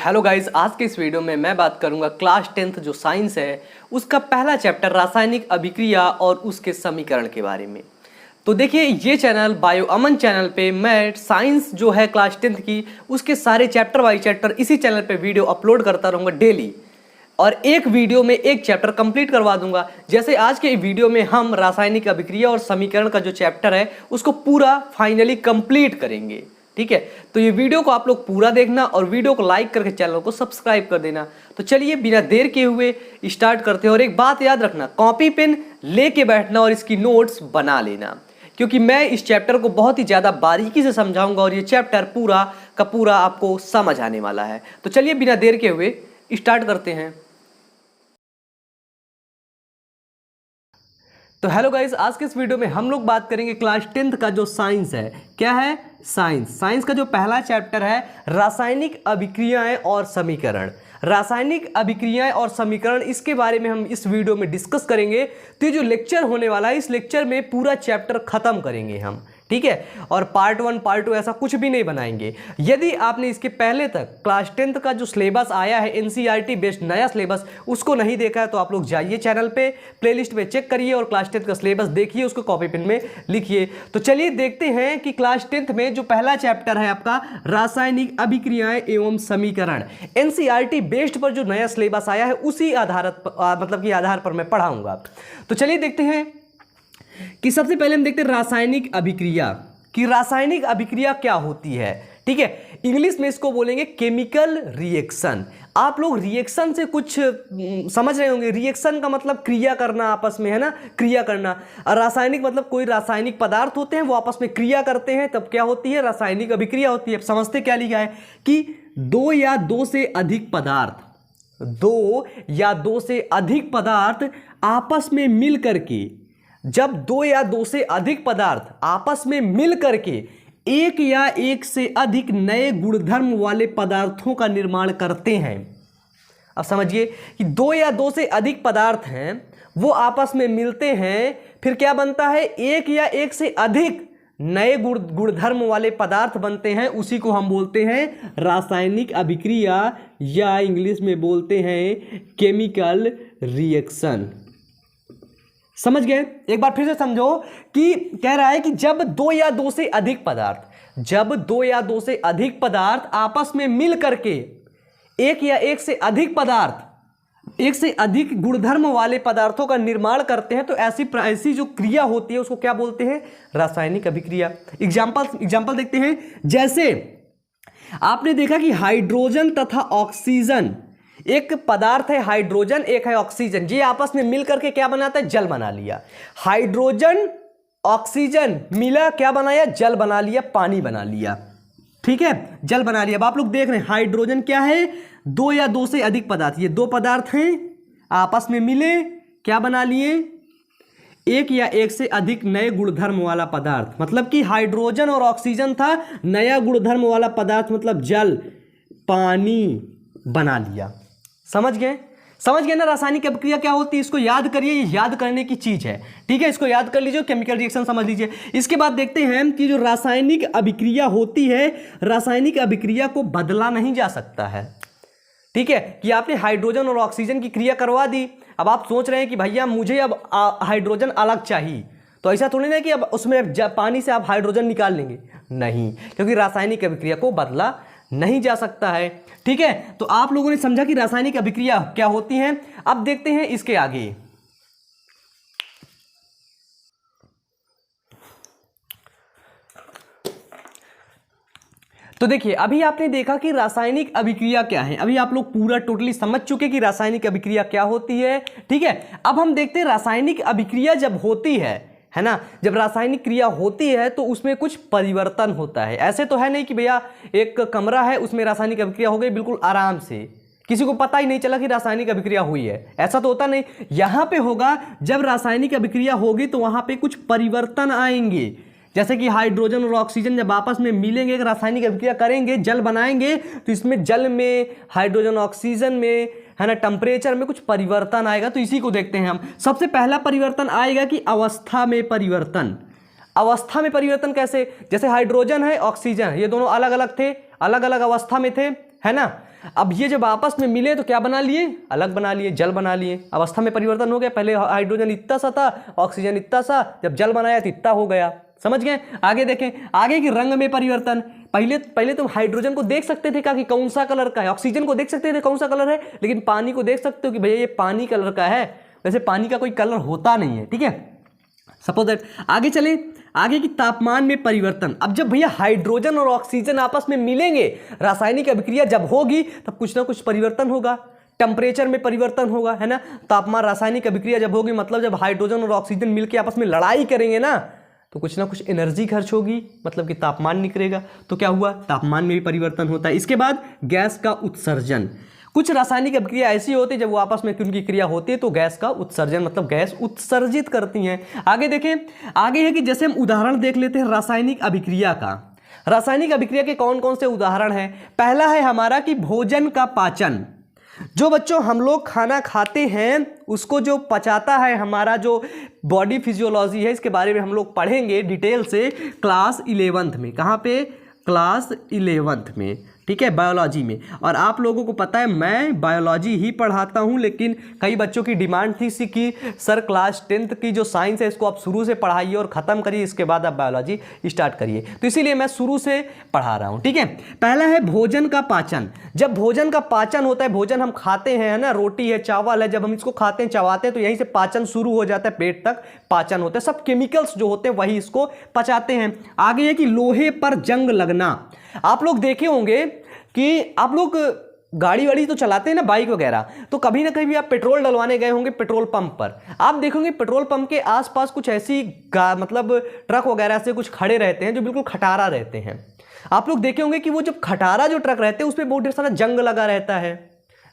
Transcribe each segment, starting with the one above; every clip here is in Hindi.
हेलो गाइज, आज के इस वीडियो में मैं बात करूंगा क्लास 10th जो साइंस है उसका पहला चैप्टर रासायनिक अभिक्रिया और उसके समीकरण के बारे में। तो देखिए, ये चैनल बायो अमन चैनल पे मैं साइंस जो है क्लास 10th की उसके सारे चैप्टर बाई चैप्टर इसी चैनल पे वीडियो अपलोड करता रहूँगा डेली, और एक वीडियो में एक चैप्टर कंप्लीट करवा दूंगा। जैसे आज के वीडियो में हम रासायनिक अभिक्रिया और समीकरण का जो चैप्टर है उसको पूरा फाइनली कंप्लीट करेंगे। ठीक है, तो ये वीडियो को आप लोग पूरा देखना और वीडियो को लाइक करके चैनल को सब्सक्राइब कर देना। तो चलिए बिना देर किए हुए स्टार्ट करते हैं। और एक बात याद रखना, कॉपी पेन लेके बैठना और इसकी नोट्स बना लेना, क्योंकि मैं इस चैप्टर को बहुत ही ज़्यादा बारीकी से समझाऊंगा और ये चैप्टर पूरा का पूरा आपको समझ आने वाला है। तो चलिए बिना देर के हुए स्टार्ट करते हैं। तो हेलो गाइस, आज के इस वीडियो में हम लोग बात करेंगे क्लास 10th का जो साइंस है। क्या है? साइंस का जो पहला चैप्टर है रासायनिक अभिक्रियाएं और समीकरण। रासायनिक अभिक्रियाएं और समीकरण, इसके बारे में हम इस वीडियो में डिस्कस करेंगे। तो ये जो लेक्चर होने वाला है, इस लेक्चर में पूरा चैप्टर खत्म करेंगे हम। ठीक है, और पार्ट 1 पार्ट 2 ऐसा कुछ भी नहीं बनाएंगे। यदि आपने इसके पहले तक क्लास 10th का जो सिलेबस आया है एनसीईआरटी बेस्ड नया सिलेबस, उसको नहीं देखा है तो आप लोग जाइए चैनल पे, प्लेलिस्ट में चेक करिए और क्लास 10th का सिलेबस देखिए, उसको कॉपी पेन में लिखिए। तो चलिए देखते हैं कि क्लास 10th में जो पहला चैप्टर है आपका रासायनिक अभिक्रियाएं एवं समीकरण, एनसीईआरटी बेस्ड पर जो नया सिलेबस आया है उसी आधार पर मैं पढ़ाऊंगा। तो चलिए देखते हैं कि सबसे पहले हम देखते हैं रासायनिक अभिक्रिया, कि रासायनिक अभिक्रिया क्या होती है। ठीक है, इंग्लिश में इसको बोलेंगे केमिकल रिएक्शन। आप लोग रिएक्शन से कुछ समझ रहे होंगे। रिएक्शन का मतलब क्रिया करना आपस में, है ना, क्रिया करना। और रासायनिक मतलब कोई रासायनिक पदार्थ होते हैं वो आपस में क्रिया करते हैं, तब क्या होती है? रासायनिक अभिक्रिया होती है। अब समझते क्या लिखा है कि दो या दो से अधिक पदार्थ आपस में मिल करके, जब दो या दो से अधिक पदार्थ आपस में मिल करके एक या एक से अधिक नए गुणधर्म वाले पदार्थों का निर्माण करते हैं। अब समझिए कि दो या दो से अधिक पदार्थ हैं, वो आपस में मिलते हैं, फिर क्या बनता है? एक या एक से अधिक नए गुणधर्म वाले पदार्थ बनते हैं। उसी को हम बोलते हैं रासायनिक अभिक्रिया, या इंग्लिश में बोलते हैं केमिकल रिएक्शन। समझ गए? एक बार फिर से समझो कि कह रहा है कि जब दो या दो से अधिक पदार्थ आपस में मिल करके एक या एक से अधिक गुणधर्म वाले पदार्थों का निर्माण करते हैं, तो ऐसी जो क्रिया होती है उसको क्या बोलते हैं? रासायनिक अभिक्रिया। एग्जाम्पल देखते हैं। जैसे आपने देखा कि हाइड्रोजन तथा ऑक्सीजन, एक पदार्थ है हाइड्रोजन, एक है ऑक्सीजन, ये आपस में मिल करके क्या बनाता है? जल बना लिया। हाइड्रोजन ऑक्सीजन मिला, क्या बनाया? जल बना लिया, पानी बना लिया। ठीक है, जल बना लिया। अब आप लोग देख रहे हैं हाइड्रोजन क्या है? दो या दो से अधिक पदार्थ, ये दो पदार्थ हैं, आपस में मिले, क्या बना लिए? एक या एक से अधिक नए गुणधर्म वाला पदार्थ। मतलब कि हाइड्रोजन और ऑक्सीजन था, नया गुणधर्म वाला पदार्थ मतलब जल, पानी बना लिया। समझ गए ना रासायनिक अभिक्रिया क्या होती है? इसको याद करिए, ये याद करने की चीज है। ठीक है, इसको याद कर लीजिए, केमिकल रिएक्शन समझ लीजिए। इसके बाद देखते हैं कि जो रासायनिक अभिक्रिया होती है, रासायनिक अभिक्रिया को बदला नहीं जा सकता है। ठीक है, कि आपने हाइड्रोजन और ऑक्सीजन की क्रिया करवा दी, अब आप सोच रहे हैं कि भैया मुझे अब हाइड्रोजन अलग चाहिए, तो ऐसा थोड़ी ना कि अब उसमें पानी से आप हाइड्रोजन निकाल लेंगे, नहीं, क्योंकि रासायनिक अभिक्रिया को बदला नहीं जा सकता है। ठीक है, तो आप लोगों ने समझा कि रासायनिक अभिक्रिया क्या होती है। अब देखते हैं इसके आगे। तो देखिए, अभी आपने देखा कि रासायनिक अभिक्रिया क्या है। अभी आप लोग पूरा टोटली समझ चुके कि रासायनिक अभिक्रिया क्या होती है। ठीक है, अब हम देखते हैं रासायनिक अभिक्रिया जब होती है ना, जब रासायनिक क्रिया होती है तो उसमें कुछ परिवर्तन होता है। ऐसे तो है नहीं कि भैया एक कमरा है उसमें रासायनिक अभिक्रिया हो गई बिल्कुल आराम से, किसी को पता ही नहीं चला कि रासायनिक अभिक्रिया हुई है, ऐसा तो होता नहीं। यहां पे होगा, जब रासायनिक अभिक्रिया होगी तो वहां पे कुछ परिवर्तन आएंगे। जैसे कि हाइड्रोजन और ऑक्सीजन जब आपस में मिलेंगे, रासायनिक अभिक्रिया करेंगे, जल बनाएंगे, तो इसमें जल में, हाइड्रोजन ऑक्सीजन में, है ना, टेम्परेचर में कुछ परिवर्तन आएगा। तो इसी को देखते हैं हम। सबसे पहला परिवर्तन आएगा कि अवस्था में परिवर्तन। अवस्था में परिवर्तन कैसे? जैसे हाइड्रोजन है, ऑक्सीजन, ये दोनों अलग अलग थे, अलग अलग अवस्था में थे, है ना। अब ये जब आपस में मिले तो क्या बना लिए, अलग बना लिए, जल बना लिए। अवस्था में परिवर्तन हो गया, पहले हाइड्रोजन इतना सा था, ऑक्सीजन इतना सा, जब जल बनाया तो इतना हो गया। समझ गए। आगे देखें, आगे की रंग में परिवर्तन। पहले तुम हाइड्रोजन को देख सकते थे कि कौन सा कलर का है, ऑक्सीजन को देख सकते थे कौन सा कलर है, लेकिन पानी को देख सकते हो कि भैया ये पानी कलर का है। वैसे पानी का कोई कलर होता नहीं है, ठीक है। सपोज दैट आगे चले, आगे की तापमान में परिवर्तन। अब जब भैया हाइड्रोजन और ऑक्सीजन आपस में मिलेंगे, रासायनिक अभिक्रिया जब होगी तब कुछ ना कुछ परिवर्तन होगा, टेम्परेचर में परिवर्तन होगा, है ना। तापमान, रासायनिक अभिक्रिया जब होगी मतलब जब हाइड्रोजन और ऑक्सीजन मिलकर आपस में लड़ाई करेंगे ना, तो कुछ ना कुछ एनर्जी खर्च होगी, मतलब कि तापमान निकलेगा। तो क्या हुआ, तापमान में भी परिवर्तन होता है। इसके बाद गैस का उत्सर्जन। कुछ रासायनिक अभिक्रिया ऐसी होती है जब वो आपस में उनकी क्रिया होती है तो गैस का उत्सर्जन, मतलब गैस उत्सर्जित करती हैं। आगे देखें, आगे है कि जैसे हम उदाहरण देख लेते हैं रासायनिक अभिक्रिया का। रासायनिक अभिक्रिया के कौन कौन से उदाहरण हैं। पहला है हमारा कि भोजन का पाचन। जो बच्चों हम लोग खाना खाते हैं उसको जो पचाता है, हमारा जो बॉडी फिजियोलॉजी है, इसके बारे में हम लोग पढ़ेंगे डिटेल से क्लास 11th में। कहाँ पे, क्लास 11th में, ठीक है, बायोलॉजी में। और आप लोगों को पता है मैं बायोलॉजी ही पढ़ाता हूं, लेकिन कई बच्चों की डिमांड थी कि सर क्लास 10th की जो साइंस है इसको आप शुरू से पढ़ाइए और ख़त्म करिए, इसके बाद आप बायोलॉजी स्टार्ट करिए। तो इसीलिए मैं शुरू से पढ़ा रहा हूं, ठीक है। पहला है भोजन का पाचन। जब भोजन का पाचन होता है, भोजन हम खाते हैं, है ना, रोटी है, चावल है, जब हम इसको खाते हैं, चबाते हैं, तो यहीं से पाचन शुरू हो जाता है, पेट तक पाचन होता है। सब केमिकल्स जो होते हैं वही इसको पचाते हैं। आगे है कि लोहे पर जंग लगना। आप लोग देखे होंगे कि आप लोग गाड़ी वाड़ी तो चलाते हैं ना, बाइक वगैरह, तो कभी ना कभी आप पेट्रोल डलवाने गए होंगे पेट्रोल पंप पर। आप देखोगे पेट्रोल पंप के आसपास कुछ ऐसी मतलब ट्रक वगैरह से कुछ खड़े रहते हैं जो बिल्कुल खटारा रहते हैं। आप लोग देखे होंगे कि वो जब खटारा जो ट्रक रहते हैं उसमें बहुत ढेर सारा जंग लगा रहता है।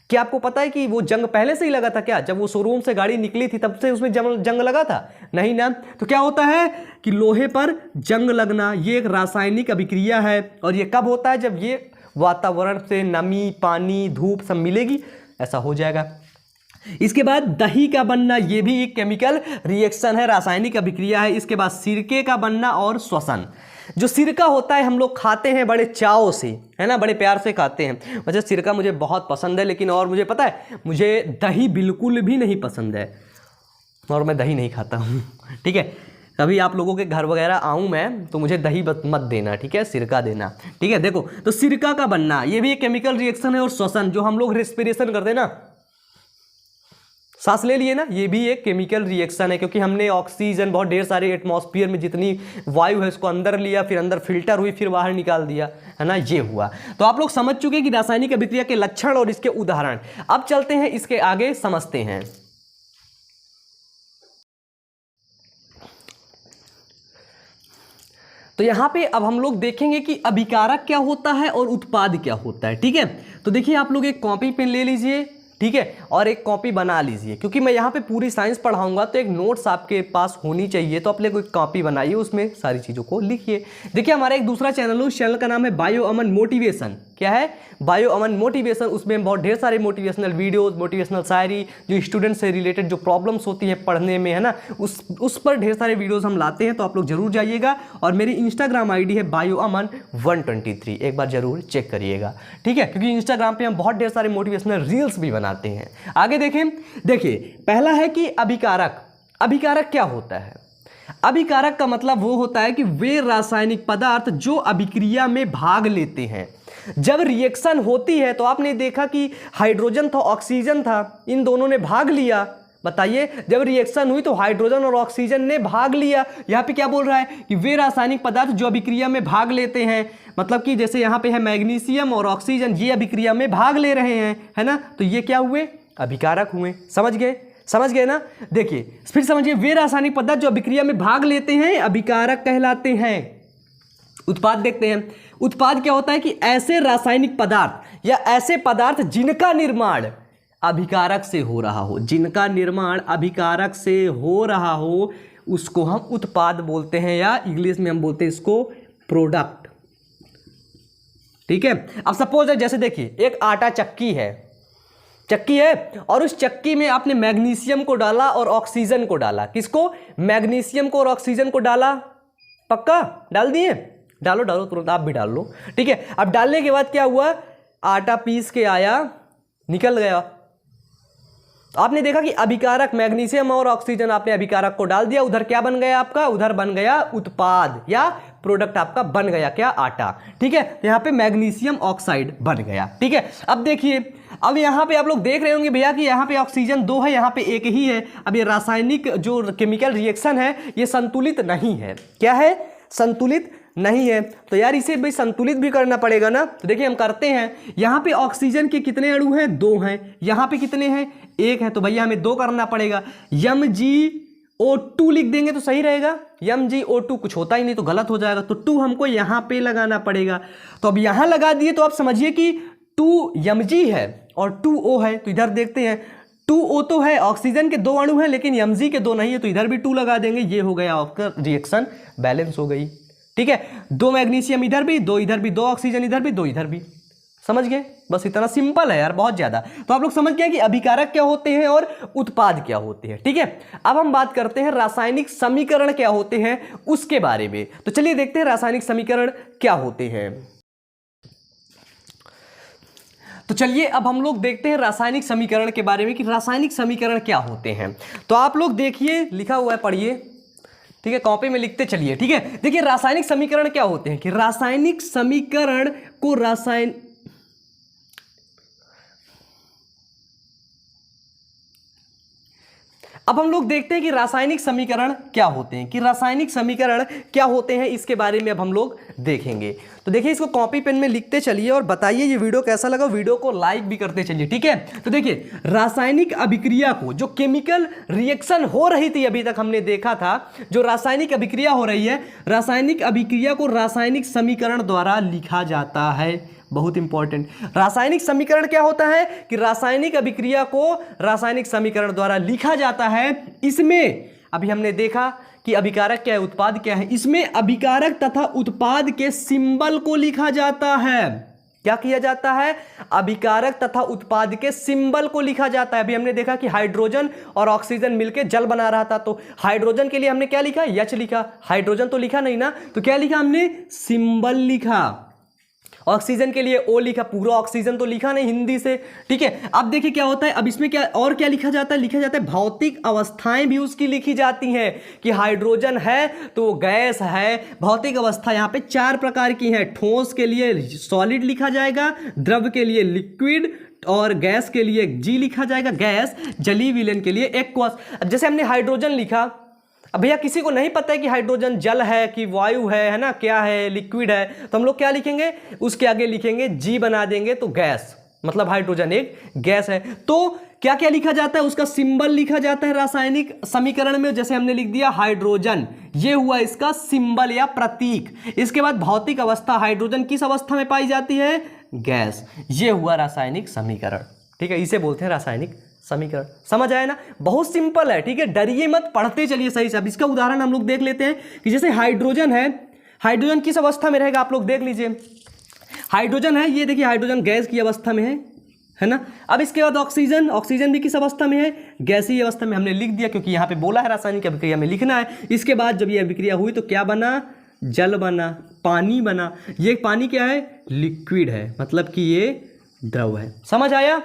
क्या आपको पता है कि वो जंग पहले से ही लगा था क्या? जब वो शोरूम से गाड़ी निकली थी तब से उसमें जंग लगा था? नहीं ना। तो क्या होता है कि लोहे पर जंग लगना ये एक रासायनिक अभिक्रिया है। और ये कब होता है? जब ये वातावरण से नमी, पानी, धूप सब मिलेगी, ऐसा हो जाएगा। इसके बाद दही का बनना, ये भी एक केमिकल रिएक्शन है, रासायनिक अभिक्रिया है। इसके बाद सिरके का बनना और श्वसन। जो सिरका होता है हम लोग खाते हैं बड़े चाव से, है ना, बड़े प्यार से खाते हैं। वैसे सिरका मुझे बहुत पसंद है, लेकिन और मुझे पता है मुझे दही बिल्कुल भी नहीं पसंद है और मैं दही नहीं खाता हूँ, ठीक है। कभी आप लोगों के घर वगैरह आऊँ मैं तो मुझे दही मत देना, ठीक है, सिरका देना, ठीक है। देखो तो सिरका का बनना ये भी एक केमिकल रिएक्शन है। और श्वसन, जो हम लोग रेस्पिरेशन करते हैं ना, सांस ले लिए ना, ये भी एक केमिकल रिएक्शन है, क्योंकि हमने ऑक्सीजन बहुत ढेर सारे एटमॉस्फेयर में जितनी वायु है उसको अंदर लिया, फिर अंदर फिल्टर हुई, फिर बाहर निकाल दिया, है ना, ये हुआ। तो आप लोग समझ चुके हैं कि रासायनिक अभिक्रिया के लक्षण और इसके उदाहरण। अब चलते हैं इसके आगे, समझते हैं। तो यहां पे अब हम लोग देखेंगे कि अभिकारक क्या होता है और उत्पाद क्या होता है, ठीक है। तो देखिए आप लोग एक कॉपी पेन ले लीजिए, ठीक है, और एक कॉपी बना लीजिए, क्योंकि मैं यहाँ पे पूरी साइंस पढ़ाऊंगा तो एक नोट्स आपके पास होनी चाहिए। तो अपने कोई कॉपी बनाइए, उसमें सारी चीज़ों को लिखिए। देखिए हमारा एक दूसरा चैनल है, उस चैनल का नाम है बायो अमन मोटिवेशन। क्या है? बायो अमन मोटिवेशन। उसमें हम बहुत ढेर सारे मोटिवेशनल वीडियोस, मोटिवेशनल शायरी, जो स्टूडेंट से रिलेटेड जो प्रॉब्लम्स होती है पढ़ने में, है ना, उस पर ढेर सारे वीडियोस हम लाते हैं। तो आप लोग जरूर जाइएगा। और मेरी इंस्टाग्राम आईडी है बायो अमन 123, एक बार जरूर चेक करिएगा, ठीक है, क्योंकि इंस्टाग्राम पे हम बहुत ढेर सारे मोटिवेशनल रील्स भी बनाते हैं। आगे देखें, देखिए पहला है कि अभिकारक। अभिकारक क्या होता है? अभिकारक का मतलब वो होता है कि वे रासायनिक पदार्थ जो अभिक्रिया में भाग लेते हैं। जब रिएक्शन होती है तो आपने देखा कि हाइड्रोजन था, ऑक्सीजन था, इन दोनों ने भाग लिया। बताइए, जब रिएक्शन हुई तो हाइड्रोजन और ऑक्सीजन ने भाग लिया। यहाँ पे क्या बोल रहा है कि वे रासायनिक पदार्थ जो अभिक्रिया में भाग लेते हैं, मतलब कि जैसे यहाँ पे है मैग्नीशियम और ऑक्सीजन, ये अभिक्रिया में भाग ले रहे हैं, है ना, तो ये क्या हुए? अभिकारक हुए। समझ गए? समझ गए ना। देखिए फिर समझिए, वे रासायनिक पदार्थ जो अभिक्रिया में भाग लेते हैं अभिकारक कहलाते हैं। उत्पाद देखते हैं। उत्पाद क्या होता है कि ऐसे रासायनिक पदार्थ या ऐसे पदार्थ जिनका निर्माण अभिकारक से हो रहा हो, जिनका निर्माण अभिकारक से हो रहा हो, उसको हम उत्पाद बोलते हैं, या इंग्लिश में हम बोलते हैं इसको प्रोडक्ट, ठीक है। अब सपोज जैसे देखिए एक आटा चक्की है, चक्की है, और उस चक्की में आपने मैग्नीशियम को डाला और ऑक्सीजन को डाला। किसको? मैग्नीशियम को और ऑक्सीजन को डाला। पक्का डाल दिए? डालो डालो तुरंत, आप भी डाल लो, ठीक है। अब डालने के बाद क्या हुआ? आटा पीस के आया, निकल गया। आपने देखा कि अभिकारक मैग्नीशियम और ऑक्सीजन आपने अभिकारक को डाल दिया, उधर क्या बन गया आपका, उधर बन गया उत्पाद या प्रोडक्ट आपका बन गया क्या, आटा। ठीक है, यहां पे मैग्नीशियम ऑक्साइड बन गया। ठीक है, अब देखिए, अब यहां पे आप लोग देख रहे होंगे भैया कि यहां पे ऑक्सीजन 2 है, यहां पे 1 ही है। अब ये रासायनिक जो केमिकल रिएक्शन है ये संतुलित नहीं है। क्या है, संतुलित नहीं है। तो यार इसे भाई संतुलित भी करना पड़ेगा ना। तो देखिए हम करते हैं, यहां पे ऑक्सीजन के कितने अणु हैं, 2 हैं, यहां पे कितने हैं, 1 है, तो भैया हमें 2 करना पड़ेगा। MgO2 लिख देंगे तो सही रहेगा। MgO2 कुछ होता ही नहीं तो गलत हो जाएगा, तो 2 हमको यहां पे लगाना पड़ेगा। तो अब यहां लगा दिए तो आप समझिए कि 2 Mg है और 2 O है। तो इधर देखते हैं, 2 O तो है, ऑक्सीजन के 2 अणु हैं लेकिन Mg के 2 नहीं है, तो इधर भी 2 लगा देंगे। ये हो गया आपका रिएक्शन बैलेंस हो गई। ठीक है, 2 मैग्नीशियम इधर भी, 2 इधर भी, 2 ऑक्सीजन इधर भी, 2 इधर भी। समझ गए, बस इतना सिंपल है यार, बहुत ज्यादा। तो आप लोग समझ गए कि अभिकारक क्या होते हैं और उत्पाद क्या होते हैं। ठीक है, अब हम बात करते हैं रासायनिक समीकरण क्या होते हैं उसके बारे में। तो चलिए देखते हैं रासायनिक समीकरण क्या होते हैं। तो चलिए अब हम लोग देखते हैं रासायनिक समीकरण के बारे में कि रासायनिक समीकरण क्या होते हैं। तो आप लोग देखिए, लिखा हुआ है, पढ़िए। ठीक है, कॉपी में लिखते चलिए। ठीक है, देखिए रासायनिक समीकरण क्या होते हैं कि रासायनिक समीकरण को अब हम लोग देखते हैं कि रासायनिक समीकरण क्या होते हैं, कि रासायनिक समीकरण क्या होते हैं इसके बारे में अब हम लोग देखेंगे। तो देखिए इसको कॉपी पेन में लिखते चलिए और बताइए ये वीडियो कैसा लगा, वीडियो को लाइक भी करते चलिए। ठीक है, तो देखिए रासायनिक अभिक्रिया को, जो केमिकल रिएक्शन हो रही थी अभी तक हमने देखा था, जो रासायनिक अभिक्रिया हो रही है, रासायनिक अभिक्रिया को रासायनिक समीकरण द्वारा लिखा जाता है। बहुत इंपॉर्टेंट, रासायनिक समीकरण क्या होता है कि रासायनिक अभिक्रिया को रासायनिक समीकरण द्वारा लिखा जाता है। इसमें अभी हमने देखा कि अभिकारक क्या है, उत्पाद क्या है। इसमें अभिकारक तथा उत्पाद के सिंबल को लिखा जाता है। क्या किया जाता है, अभिकारक तथा उत्पाद के सिंबल को लिखा जाता है। अभी हमने देखा कि हाइड्रोजन और ऑक्सीजन मिलकर जल बना रहा था, तो हाइड्रोजन के लिए हमने क्या लिखा, H लिखा। हाइड्रोजन तो लिखा नहीं ना, तो क्या लिखा हमने, सिंबल लिखा। ऑक्सीजन के लिए O लिखा, पूरा ऑक्सीजन तो लिखा नहीं हिंदी से। ठीक है, अब देखिए क्या होता है, अब इसमें क्या और क्या लिखा जाता है, लिखा जाता है भौतिक अवस्थाएं भी उसकी लिखी जाती हैं कि हाइड्रोजन है तो गैस है। भौतिक अवस्था यहाँ पे 4 प्रकार की है। ठोस के लिए सॉलिड लिखा जाएगा, द्रव के लिए लिक्विड, और गैस के लिए G लिखा जाएगा गैस, जलीय विलयन के लिए एक्वस। अब जैसे हमने हाइड्रोजन लिखा, अब भैया किसी को नहीं पता है कि हाइड्रोजन जल है कि वायु है ना, क्या है, लिक्विड है, तो हम लोग क्या लिखेंगे, उसके आगे लिखेंगे G बना देंगे, तो गैस, मतलब हाइड्रोजन एक गैस है। तो क्या क्या लिखा जाता है, उसका सिंबल लिखा जाता है रासायनिक समीकरण में। जैसे हमने लिख दिया हाइड्रोजन, ये हुआ इसका सिंबल या प्रतीक। इसके बाद भौतिक अवस्था, हाइड्रोजन किस अवस्था में पाई जाती है, गैस, ये हुआ रासायनिक समीकरण। ठीक है, इसे बोलते हैं रासायनिक समीकरण। समझ आया ना, बहुत सिंपल है। ठीक है, डरिए मत, पढ़ते चलिए सही से। अब इसका उदाहरण हम लोग देख लेते हैं कि जैसे हाइड्रोजन है, हाइड्रोजन किस अवस्था में रहेगा, आप लोग देख लीजिए। हाइड्रोजन है, ये देखिए हाइड्रोजन गैस की अवस्था में है ना। अब इसके बाद ऑक्सीजन, ऑक्सीजन भी किस अवस्था में है, गैसीय अवस्था में। हमने लिख दिया क्योंकि यहाँ पे बोला है रासायनिक अभिक्रिया में लिखना है। इसके बाद जब ये अभिक्रिया हुई तो क्या बना, जल बना, पानी बना। ये पानी क्या है, लिक्विड है, मतलब कि ये द्रव है। समझ आया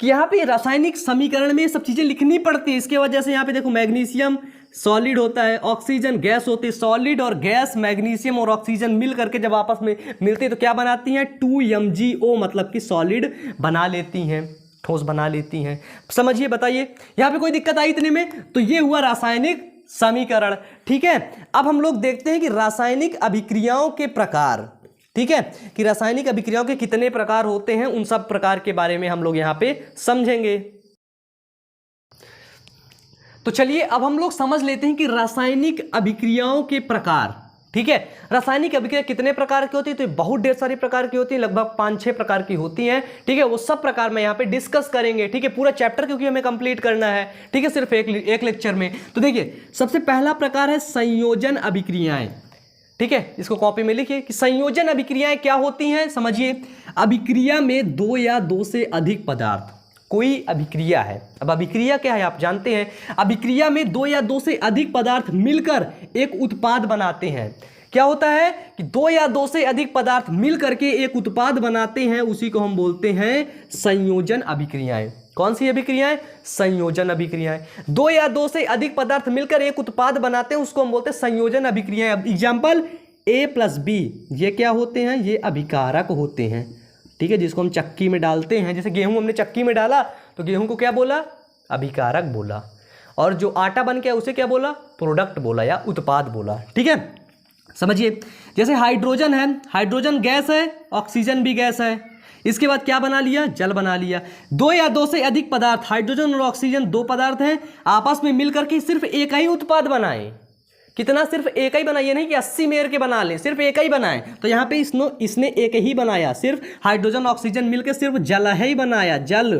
कि यहाँ पे रासायनिक समीकरण में ये सब चीजें लिखनी पड़ती है। इसके वजह से यहाँ पे देखो मैग्नीशियम सॉलिड होता है, ऑक्सीजन गैस होती है। सॉलिड और गैस, मैग्नीशियम और ऑक्सीजन मिल करके जब आपस में मिलती है तो क्या बनाती हैं, 2MgO, मतलब कि सॉलिड बना लेती हैं, ठोस बना लेती हैं। समझिए, बताइए यहाँ पे कोई दिक्कत आई इतने में। तो ये हुआ रासायनिक समीकरण। ठीक है, अब हम लोग देखते हैं कि रासायनिक अभिक्रियाओं के प्रकार। ठीक है, कि रासायनिक अभिक्रियाओं के कितने प्रकार होते हैं, उन सब प्रकार के बारे में हम लोग यहाँ पे समझेंगे। तो चलिए अब हम लोग समझ लेते हैं कि रासायनिक अभिक्रियाओं के प्रकार। ठीक है, रासायनिक अभिक्रिया कितने प्रकार की होती है, तो बहुत ढेर सारी प्रकार की होती है, लगभग 5-6 प्रकार की होती हैं। ठीक है, वो सब प्रकार में यहाँ पे डिस्कस करेंगे। ठीक है, पूरा चैप्टर क्योंकि हमें कंप्लीट करना है। ठीक है, सिर्फ एक लेक्चर में। तो देखिए सबसे पहला प्रकार है संयोजन अभिक्रियाएं। ठीक है, इसको कॉपी में लिखिए कि संयोजन अभिक्रियाएं क्या होती हैं। समझिए, अभिक्रिया में 2 या 2 से अधिक पदार्थ, कोई अभिक्रिया है। अब अभिक्रिया क्या है आप जानते हैं, अभिक्रिया में 2 या 2 से अधिक पदार्थ मिलकर एक उत्पाद बनाते हैं। क्या होता है कि दो या दो से अधिक पदार्थ मिल करके एक उत्पाद बनाते हैं, उसी को हम बोलते हैं संयोजन अभिक्रियाएं। कौन सी अभिक्रियाएं? संयोजन अभिक्रियाएं। दो या दो से अधिक पदार्थ मिलकर एक उत्पाद बनाते हैं, उसको हम बोलते हैं संयोजन अभिक्रियाएं। अब एग्जाम्पल A प्लस बी, ये क्या होते हैं? ये अभिकारक होते हैं, ठीक है, जिसको हम चक्की में डालते हैं। जैसे गेहूं हमने चक्की में डाला तो गेहूं को क्या बोला? अभिकारक बोला। और जो आटा बन गया उसे क्या बोला? प्रोडक्ट बोला या उत्पाद बोला, ठीक है। समझिए, जैसे हाइड्रोजन है, हाइड्रोजन गैस है, ऑक्सीजन भी गैस है। इसके बाद क्या बना लिया? जल बना लिया। दो या दो से अधिक पदार्थ, हाइड्रोजन और ऑक्सीजन दो पदार्थ हैं, आपस में मिलकर के सिर्फ एक ही उत्पाद बनाएं। कितना? सिर्फ एक ही बनाइए, नहीं कि 80 मेयर के बना ले, सिर्फ एक ही बनाएं। तो यहाँ पे इसने एक ही बनाया, सिर्फ हाइड्रोजन ऑक्सीजन मिलकर सिर्फ जल ही बनाया, जल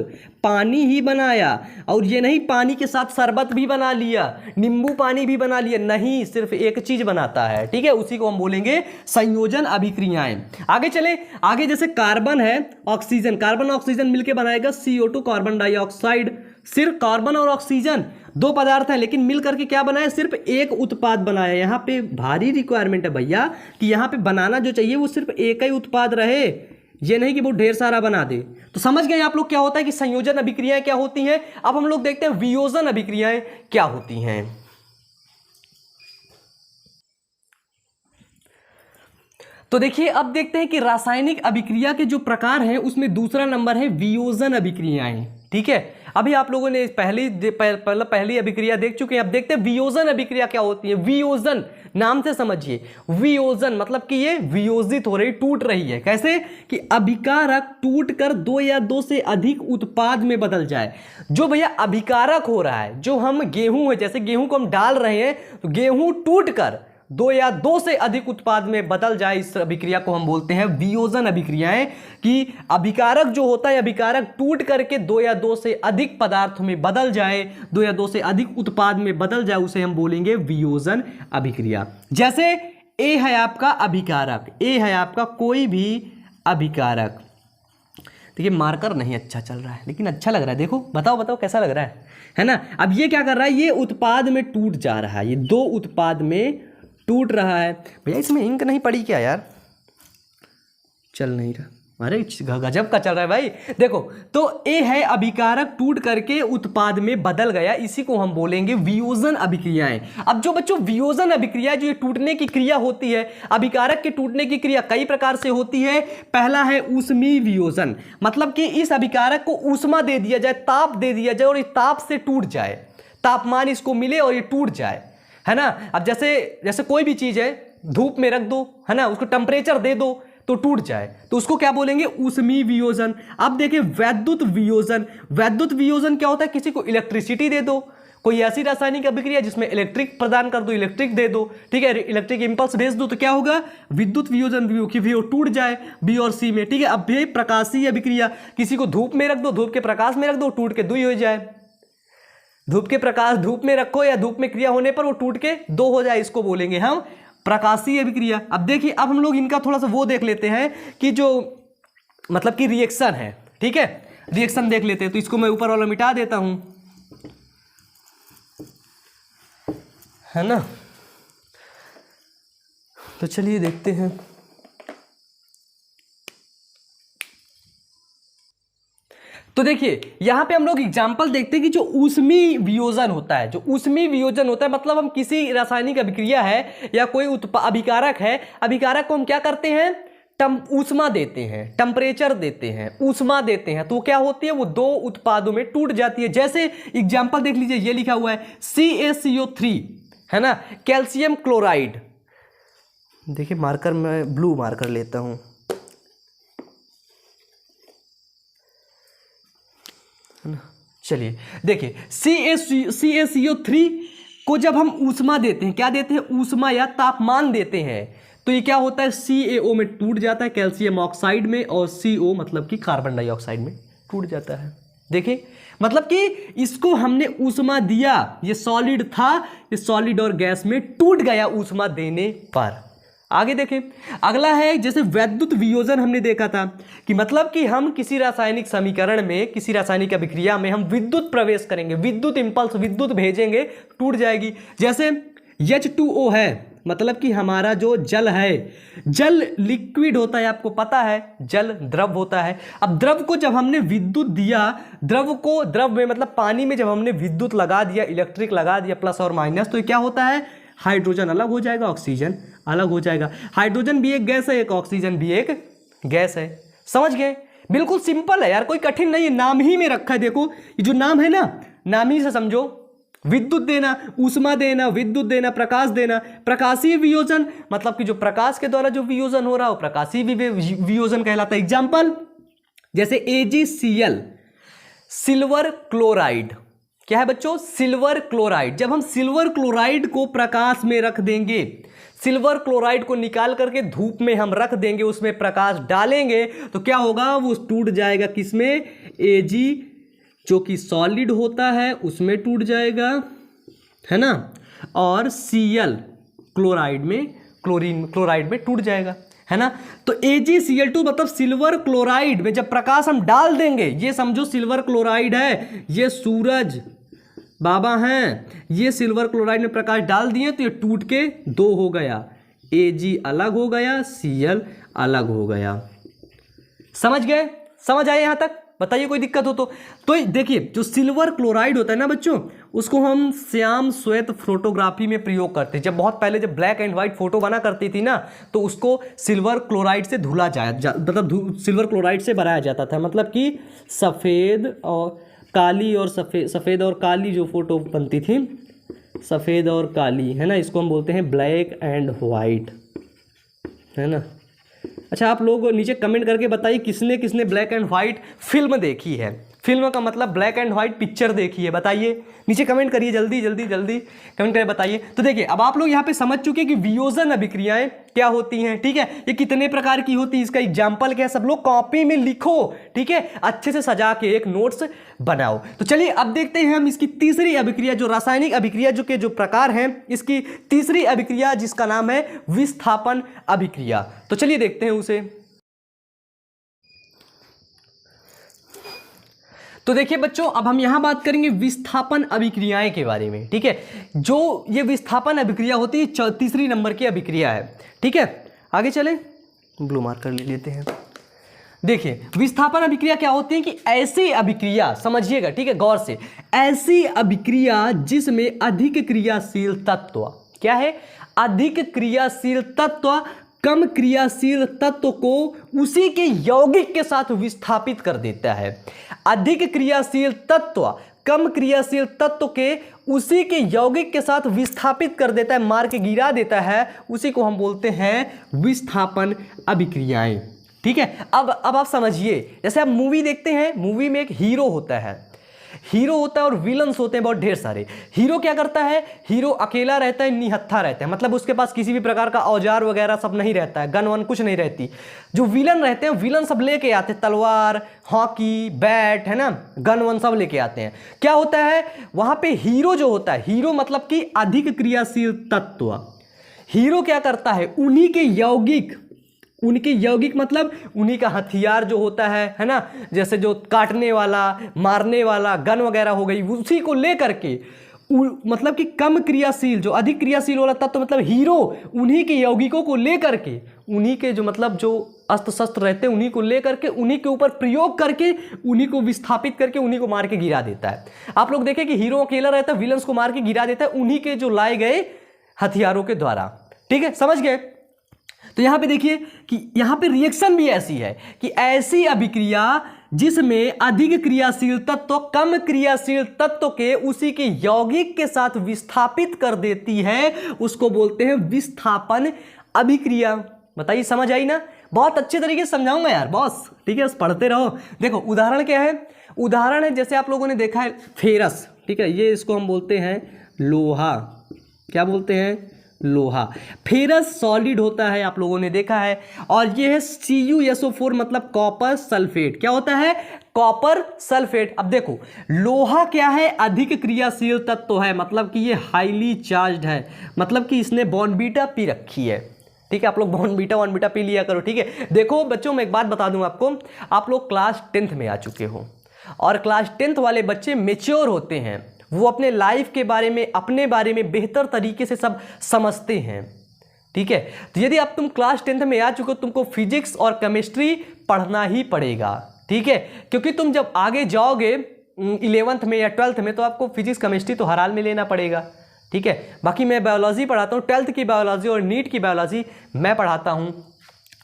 पानी ही बनाया। और ये नहीं पानी के साथ शरबत भी बना लिया, नींबू पानी भी बना लिया, नहीं, सिर्फ एक चीज बनाता है, ठीक है। उसी को हम बोलेंगे संयोजन अभिक्रियाएं। आगे चले, आगे जैसे कार्बन है, ऑक्सीजन, कार्बन ऑक्सीजन मिलकर बनाएगा CO2, कार्बन डाइऑक्साइड। सिर्फ कार्बन और ऑक्सीजन दो पदार्थ हैं, लेकिन मिल करके क्या बनाया? सिर्फ एक उत्पाद बनाया। यहाँ पे भारी रिक्वायरमेंट है भैया कि यहाँ पे बनाना जो चाहिए वो सिर्फ एक ही उत्पाद रहे, ये नहीं कि वो ढेर सारा बना दे। तो समझ गए आप लोग क्या होता है कि संयोजन अभिक्रियाएं क्या होती हैं। अब हम लोग देखते हैं वियोजन अभिक्रियाएं क्या होती हैं। तो देखिए, अब देखते हैं कि रासायनिक अभिक्रिया के जो प्रकार हैं उसमें दूसरा नंबर है वियोजन अभिक्रियाएं, ठीक है। अभी आप लोगों ने पहली अभिक्रिया देख चुके हैं, अब देखते हैं वियोजन अभिक्रिया क्या होती है। वियोजन नाम से समझिए, वियोजन मतलब कि ये वियोजित हो रही, टूट रही है। कैसे? कि अभिकारक टूटकर दो या दो से अधिक उत्पाद में बदल जाए। जो भैया अभिकारक हो रहा है, जो हम गेहूं है, जैसे गेहूं को हम डाल रहे हैं तो गेहूं टूटकर दो या दो से अधिक उत्पाद में बदल जाए, इस अभिक्रिया को हम बोलते हैं वियोजन अभिक्रियाएं। कि अभिकारक जो होता है, अभिकारक टूट करके दो या दो से अधिक पदार्थ में बदल जाए, दो या दो से अधिक उत्पाद में बदल जाए, उसे हम बोलेंगे वियोजन अभिक्रिया। जैसे ए है आपका अभिकारक, ए है आपका कोई भी अभिकारक। देखिए मार्कर नहीं अच्छा चल रहा है, लेकिन अच्छा लग रहा है, देखो बताओ कैसा लग रहा है ना। अब ये क्या कर रहा है? ये उत्पाद में टूट जा रहा है, ये दो उत्पाद में टूट रहा है। भैया इसमें इंक नहीं पड़ी क्या यार? चल नहीं रहा, अरे गजब का चल रहा है भाई। देखो, तो ए है अभिकारक टूट करके उत्पाद में बदल गया, इसी को हम बोलेंगे वियोजन अभिक्रियाएं। अब जो बच्चों वियोजन अभिक्रिया, जो ये टूटने की क्रिया होती है, अभिकारक के टूटने की क्रिया कई प्रकार से होती है। पहला है ऊष्मीय वियोजन, मतलब कि इस अभिकारक को ऊष्मा दे दिया जाए, ताप दे दिया जाए और इस ताप से टूट जाए, तापमान इसको मिले और ये टूट जाए, है ना। अब जैसे कोई भी चीज है, धूप में रख दो, है ना, उसको टेम्परेचर दे दो तो टूट जाए, तो उसको क्या बोलेंगे? ऊष्मीय वियोजन। अब देखिए वैद्युत वियोजन। वैद्युत वियोजन क्या होता है? किसी को इलेक्ट्रिसिटी दे दो, कोई ऐसी रासायनिक अभिक्रिया जिसमें इलेक्ट्रिक प्रदान कर दो, इलेक्ट्रिक दे दो, ठीक है, इलेक्ट्रिक इंपल्स भेज दो, तो क्या होगा? विद्युत वियोजन, कि वो टूट जाए बी और सी में, ठीक है। अब भी प्रकाशीय अभिक्रिया, किसी को धूप में रख दो, धूप के प्रकाश में रख दो, टूट के दुई हो जाए। धूप के प्रकाश, धूप में रखो या धूप में क्रिया होने पर वो टूट के दो हो जाए, इसको बोलेंगे हम प्रकाशीय अभिक्रिया। अब देखिए, अब हम लोग इनका थोड़ा सा वो देख लेते हैं कि जो मतलब कि रिएक्शन है, ठीक है, रिएक्शन देख लेते हैं। तो इसको मैं ऊपर वाला मिटा देता हूं, है ना। तो चलिए देखते हैं। तो देखिए यहां पे हम लोग एग्जांपल देखते हैं कि जो ऊष्मीय वियोजन होता है, जो ऊष्मीय वियोजन होता है, मतलब हम किसी रासायनिक अभिक्रिया है या कोई अभिकारक है, अभिकारक को हम क्या करते हैं? ऊष्मा देते हैं, टेम्परेचर देते हैं, ऊष्मा देते हैं, तो क्या होती है? वो दो उत्पादों में टूट जाती है। जैसे एग्जांपल देख लीजिए, ये लिखा हुआ है CaCO3, है ना, कैल्शियम क्लोराइड। देखिए मार्कर, मैं ब्लू मार्कर लेता हूं, है ना। चलिए देखिए, CaCO3 को जब हम ऊष्मा देते हैं, क्या देते हैं? ऊष्मा या तापमान देते हैं, तो ये क्या होता है? CaO में टूट जाता है, कैल्शियम ऑक्साइड में, और CO मतलब कि कार्बन डाइऑक्साइड में टूट जाता है। देखिए मतलब कि इसको हमने ऊष्मा दिया, ये सॉलिड था, ये सॉलिड और गैस में टूट गया ऊष्मा देने पर। आगे देखें, अगला है जैसे वैद्युत वियोजन हमने देखा था कि मतलब कि हम किसी रासायनिक समीकरण में, किसी रासायनिक अभिक्रिया में हम विद्युत प्रवेश करेंगे, विद्युत इंपल्स, विद्युत भेजेंगे, टूट जाएगी। जैसे H2O है, मतलब कि हमारा जो जल है, जल लिक्विड होता है, आपको पता है जल द्रव होता है। अब द्रव को जब हमने विद्युत दिया, द्रव में मतलब पानी में जब हमने विद्युत लगा दिया, इलेक्ट्रिक लगा दिया प्लस और माइनस, तो क्या होता है, हाइड्रोजन अलग हो जाएगा, ऑक्सीजन अलग हो जाएगा। हाइड्रोजन भी एक गैस है, एक ऑक्सीजन भी एक गैस है। समझ गए? बिल्कुल सिंपल है यार, कोई कठिन नहीं है, नाम ही में रखा है। देखो ये जो नाम है ना, नाम ही से समझो। विद्युत देना, ऊष्मा देना, विद्युत देना, प्रकाश देना। प्रकाशीय वियोजन मतलब कि जो प्रकाश के द्वारा जो वियोजन हो रहा हो, प्रकाशीय वियोजन कहलाता है। एग्जाम्पल जैसे AgCl, सिल्वर क्लोराइड। क्या है बच्चों? Silver chloride. जब हम सिल्वर क्लोराइड को प्रकाश में रख देंगे, सिल्वर क्लोराइड को निकाल करके धूप में हम रख देंगे, उसमें प्रकाश डालेंगे, तो क्या होगा, वो टूट जाएगा किसमें, Ag जो कि सॉलिड होता है उसमें टूट जाएगा, है ना, और Cl क्लोराइड में, क्लोराइड में टूट जाएगा, है ना। तो AgCl2 मतलब सिल्वर क्लोराइड में जब प्रकाश हम डाल देंगे, ये समझो सिल्वर क्लोराइड है, ये सूरज बाबा हैं, ये सिल्वर क्लोराइड में प्रकाश डाल दिए तो ये टूट के दो हो गया, Ag अलग हो गया, Cl अलग हो गया। समझ गए? समझ आए यहां तक? बताइए कोई दिक्कत हो तो देखिए जो सिल्वर क्लोराइड होता है ना बच्चों, उसको हम श्याम श्वेत फोटोग्राफी में प्रयोग करते हैं। जब बहुत पहले जब ब्लैक एंड व्हाइट फोटो बना करती थी ना, तो उसको सिल्वर क्लोराइड से धुला मतलब सिल्वर क्लोराइड से बनाया जाता था। मतलब कि सफ़ेद और काली और सफ़ेद और काली जो फोटो बनती थी, सफ़ेद और काली, है ना, इसको हम बोलते हैं ब्लैक एंड वाइट, है ना। अच्छा, आप लोग नीचे कमेंट करके बताइए किसने किसने ब्लैक एंड वाइट फिल्म देखी है। फिल्म का मतलब ब्लैक एंड वाइट पिक्चर देखी है, बताइए नीचे कमेंट करिए, जल्दी जल्दी जल्दी कमेंट करके बताइए। तो देखिए अब आप लोग यहाँ पे समझ चुके कि वियोजन अभिक्रियाएं क्या होती हैं, ठीक है, ये कितने प्रकार की होती है, इसका एग्जाम्पल क्या है, सब लोग कॉपी में लिखो, ठीक है, अच्छे से सजा के एक नोट्स बनाओ। तो चलिए अब देखते हैं हम इसकी तीसरी अभिक्रिया, जो रासायनिक अभिक्रिया जो के जो प्रकार हैं, इसकी तीसरी अभिक्रिया जिसका नाम है विस्थापन अभिक्रिया। तो चलिए देखते हैं उसे। तो देखिए बच्चों, अब हम यहां बात करेंगे विस्थापन अभिक्रियाएं के बारे में, ठीक है। जो ये विस्थापन अभिक्रिया होती है तीसरी नंबर की अभिक्रिया है, ठीक है। आगे चले, ब्लू मार्कर ले लेते हैं। देखिए विस्थापन अभिक्रिया क्या होती है कि ऐसी अभिक्रिया, समझिएगा ठीक है गौर से, ऐसी अभिक्रिया जिसमें अधिक क्रियाशील तत्व, क्या है, अधिक क्रियाशील तत्व कम क्रियाशील तत्व को उसी के यौगिक के साथ विस्थापित कर देता है। अधिक क्रियाशील तत्व कम क्रियाशील तत्व के उसी के यौगिक के साथ विस्थापित कर देता है, मार के गिरा देता है, उसी को हम बोलते हैं विस्थापन अभिक्रियाएं, ठीक है। अब आप समझिए, जैसे आप मूवी देखते हैं, मूवी में एक हीरो होता है, हीरो होता है और विलन्स होते हैं बहुत ढेर सारे। हीरो क्या करता है, हीरो अकेला रहता है, निहत्था रहता है, मतलब उसके पास किसी भी प्रकार का औजार वगैरह सब नहीं रहता है, गन वन कुछ नहीं रहती। जो विलन रहते हैं, विलन सब लेके आते हैं, तलवार, हॉकी, बैट, है ना, गन वन सब लेके आते हैं। क्या होता है वहां पे, हीरो जो होता है, हीरो मतलब कि अधिक क्रियाशील तत्व, हीरो क्या करता है, उन्हीं के यौगिक, उनके यौगिक मतलब उन्हीं का हथियार जो होता है ना, जैसे जो काटने वाला, मारने वाला, गन वगैरह हो गई, उसी को लेकर के, मतलब कि कम क्रियाशील, जो अधिक क्रियाशील वाला तत्व, मतलब हीरो उन्हीं के यौगिकों को लेकर के, उन्हीं के जो मतलब जो अस्त्र शस्त्र रहते हैं उन्हीं को लेकर के, उन्हीं के ऊपर प्रयोग करके, उन्हीं को विस्थापित करके, उन्हीं को मार के गिरा देता है। आप लोग देखें कि हीरो अकेला रहता है, विलन्स को मार के गिरा देता है उन्हीं के जो लाए गए हथियारों के द्वारा, ठीक है, समझ गए। तो यहां पे देखिए कि यहां पे रिएक्शन भी ऐसी है कि ऐसी अभिक्रिया जिसमें अधिक क्रियाशील तत्व कम क्रियाशील तत्व के उसी के यौगिक के साथ विस्थापित कर देती है, उसको बोलते हैं विस्थापन अभिक्रिया। बताइए समझ आई ना? बहुत अच्छे तरीके से समझाऊंगा यार बॉस, ठीक है, पढ़ते रहो। देखो उदाहरण क्या है, उदाहरण है जैसे आप लोगों ने देखा है फेरस, ठीक है, ये इसको हम बोलते हैं लोहा, क्या बोलते हैं, लोहा। फेरस सॉलिड होता है, आप लोगों ने देखा है, और ये है CuSO4 मतलब कॉपर सल्फेट। क्या होता है, कॉपर सल्फेट। अब देखो लोहा क्या है, अधिक क्रियाशील तत्व है, मतलब कि ये हाईली चार्ज्ड है, मतलब कि इसने बॉर्नवीटा पी रखी है, ठीक है। आप लोग बॉर्नवीटा पी लिया करो, ठीक है। देखो बच्चों मैं एक बात बता दूं आपको, आप लोग क्लास 10th में आ चुके हो और क्लास 10th वाले बच्चे मेच्योर होते हैं, वो अपने लाइफ के बारे में, अपने बारे में बेहतर तरीके से सब समझते हैं, ठीक है। तो यदि आप तुम क्लास 10th में आ चुके हो, तुमको फिजिक्स और केमिस्ट्री पढ़ना ही पड़ेगा, ठीक है, क्योंकि तुम जब आगे जाओगे 11th में या 12th में तो आपको फिजिक्स केमिस्ट्री तो हर हाल में लेना पड़ेगा, ठीक है। बाकी मैं बायोलॉजी पढ़ाता हूँ, 12th की बायोलॉजी और नीट की बायोलॉजी मैं पढ़ाता हूँ,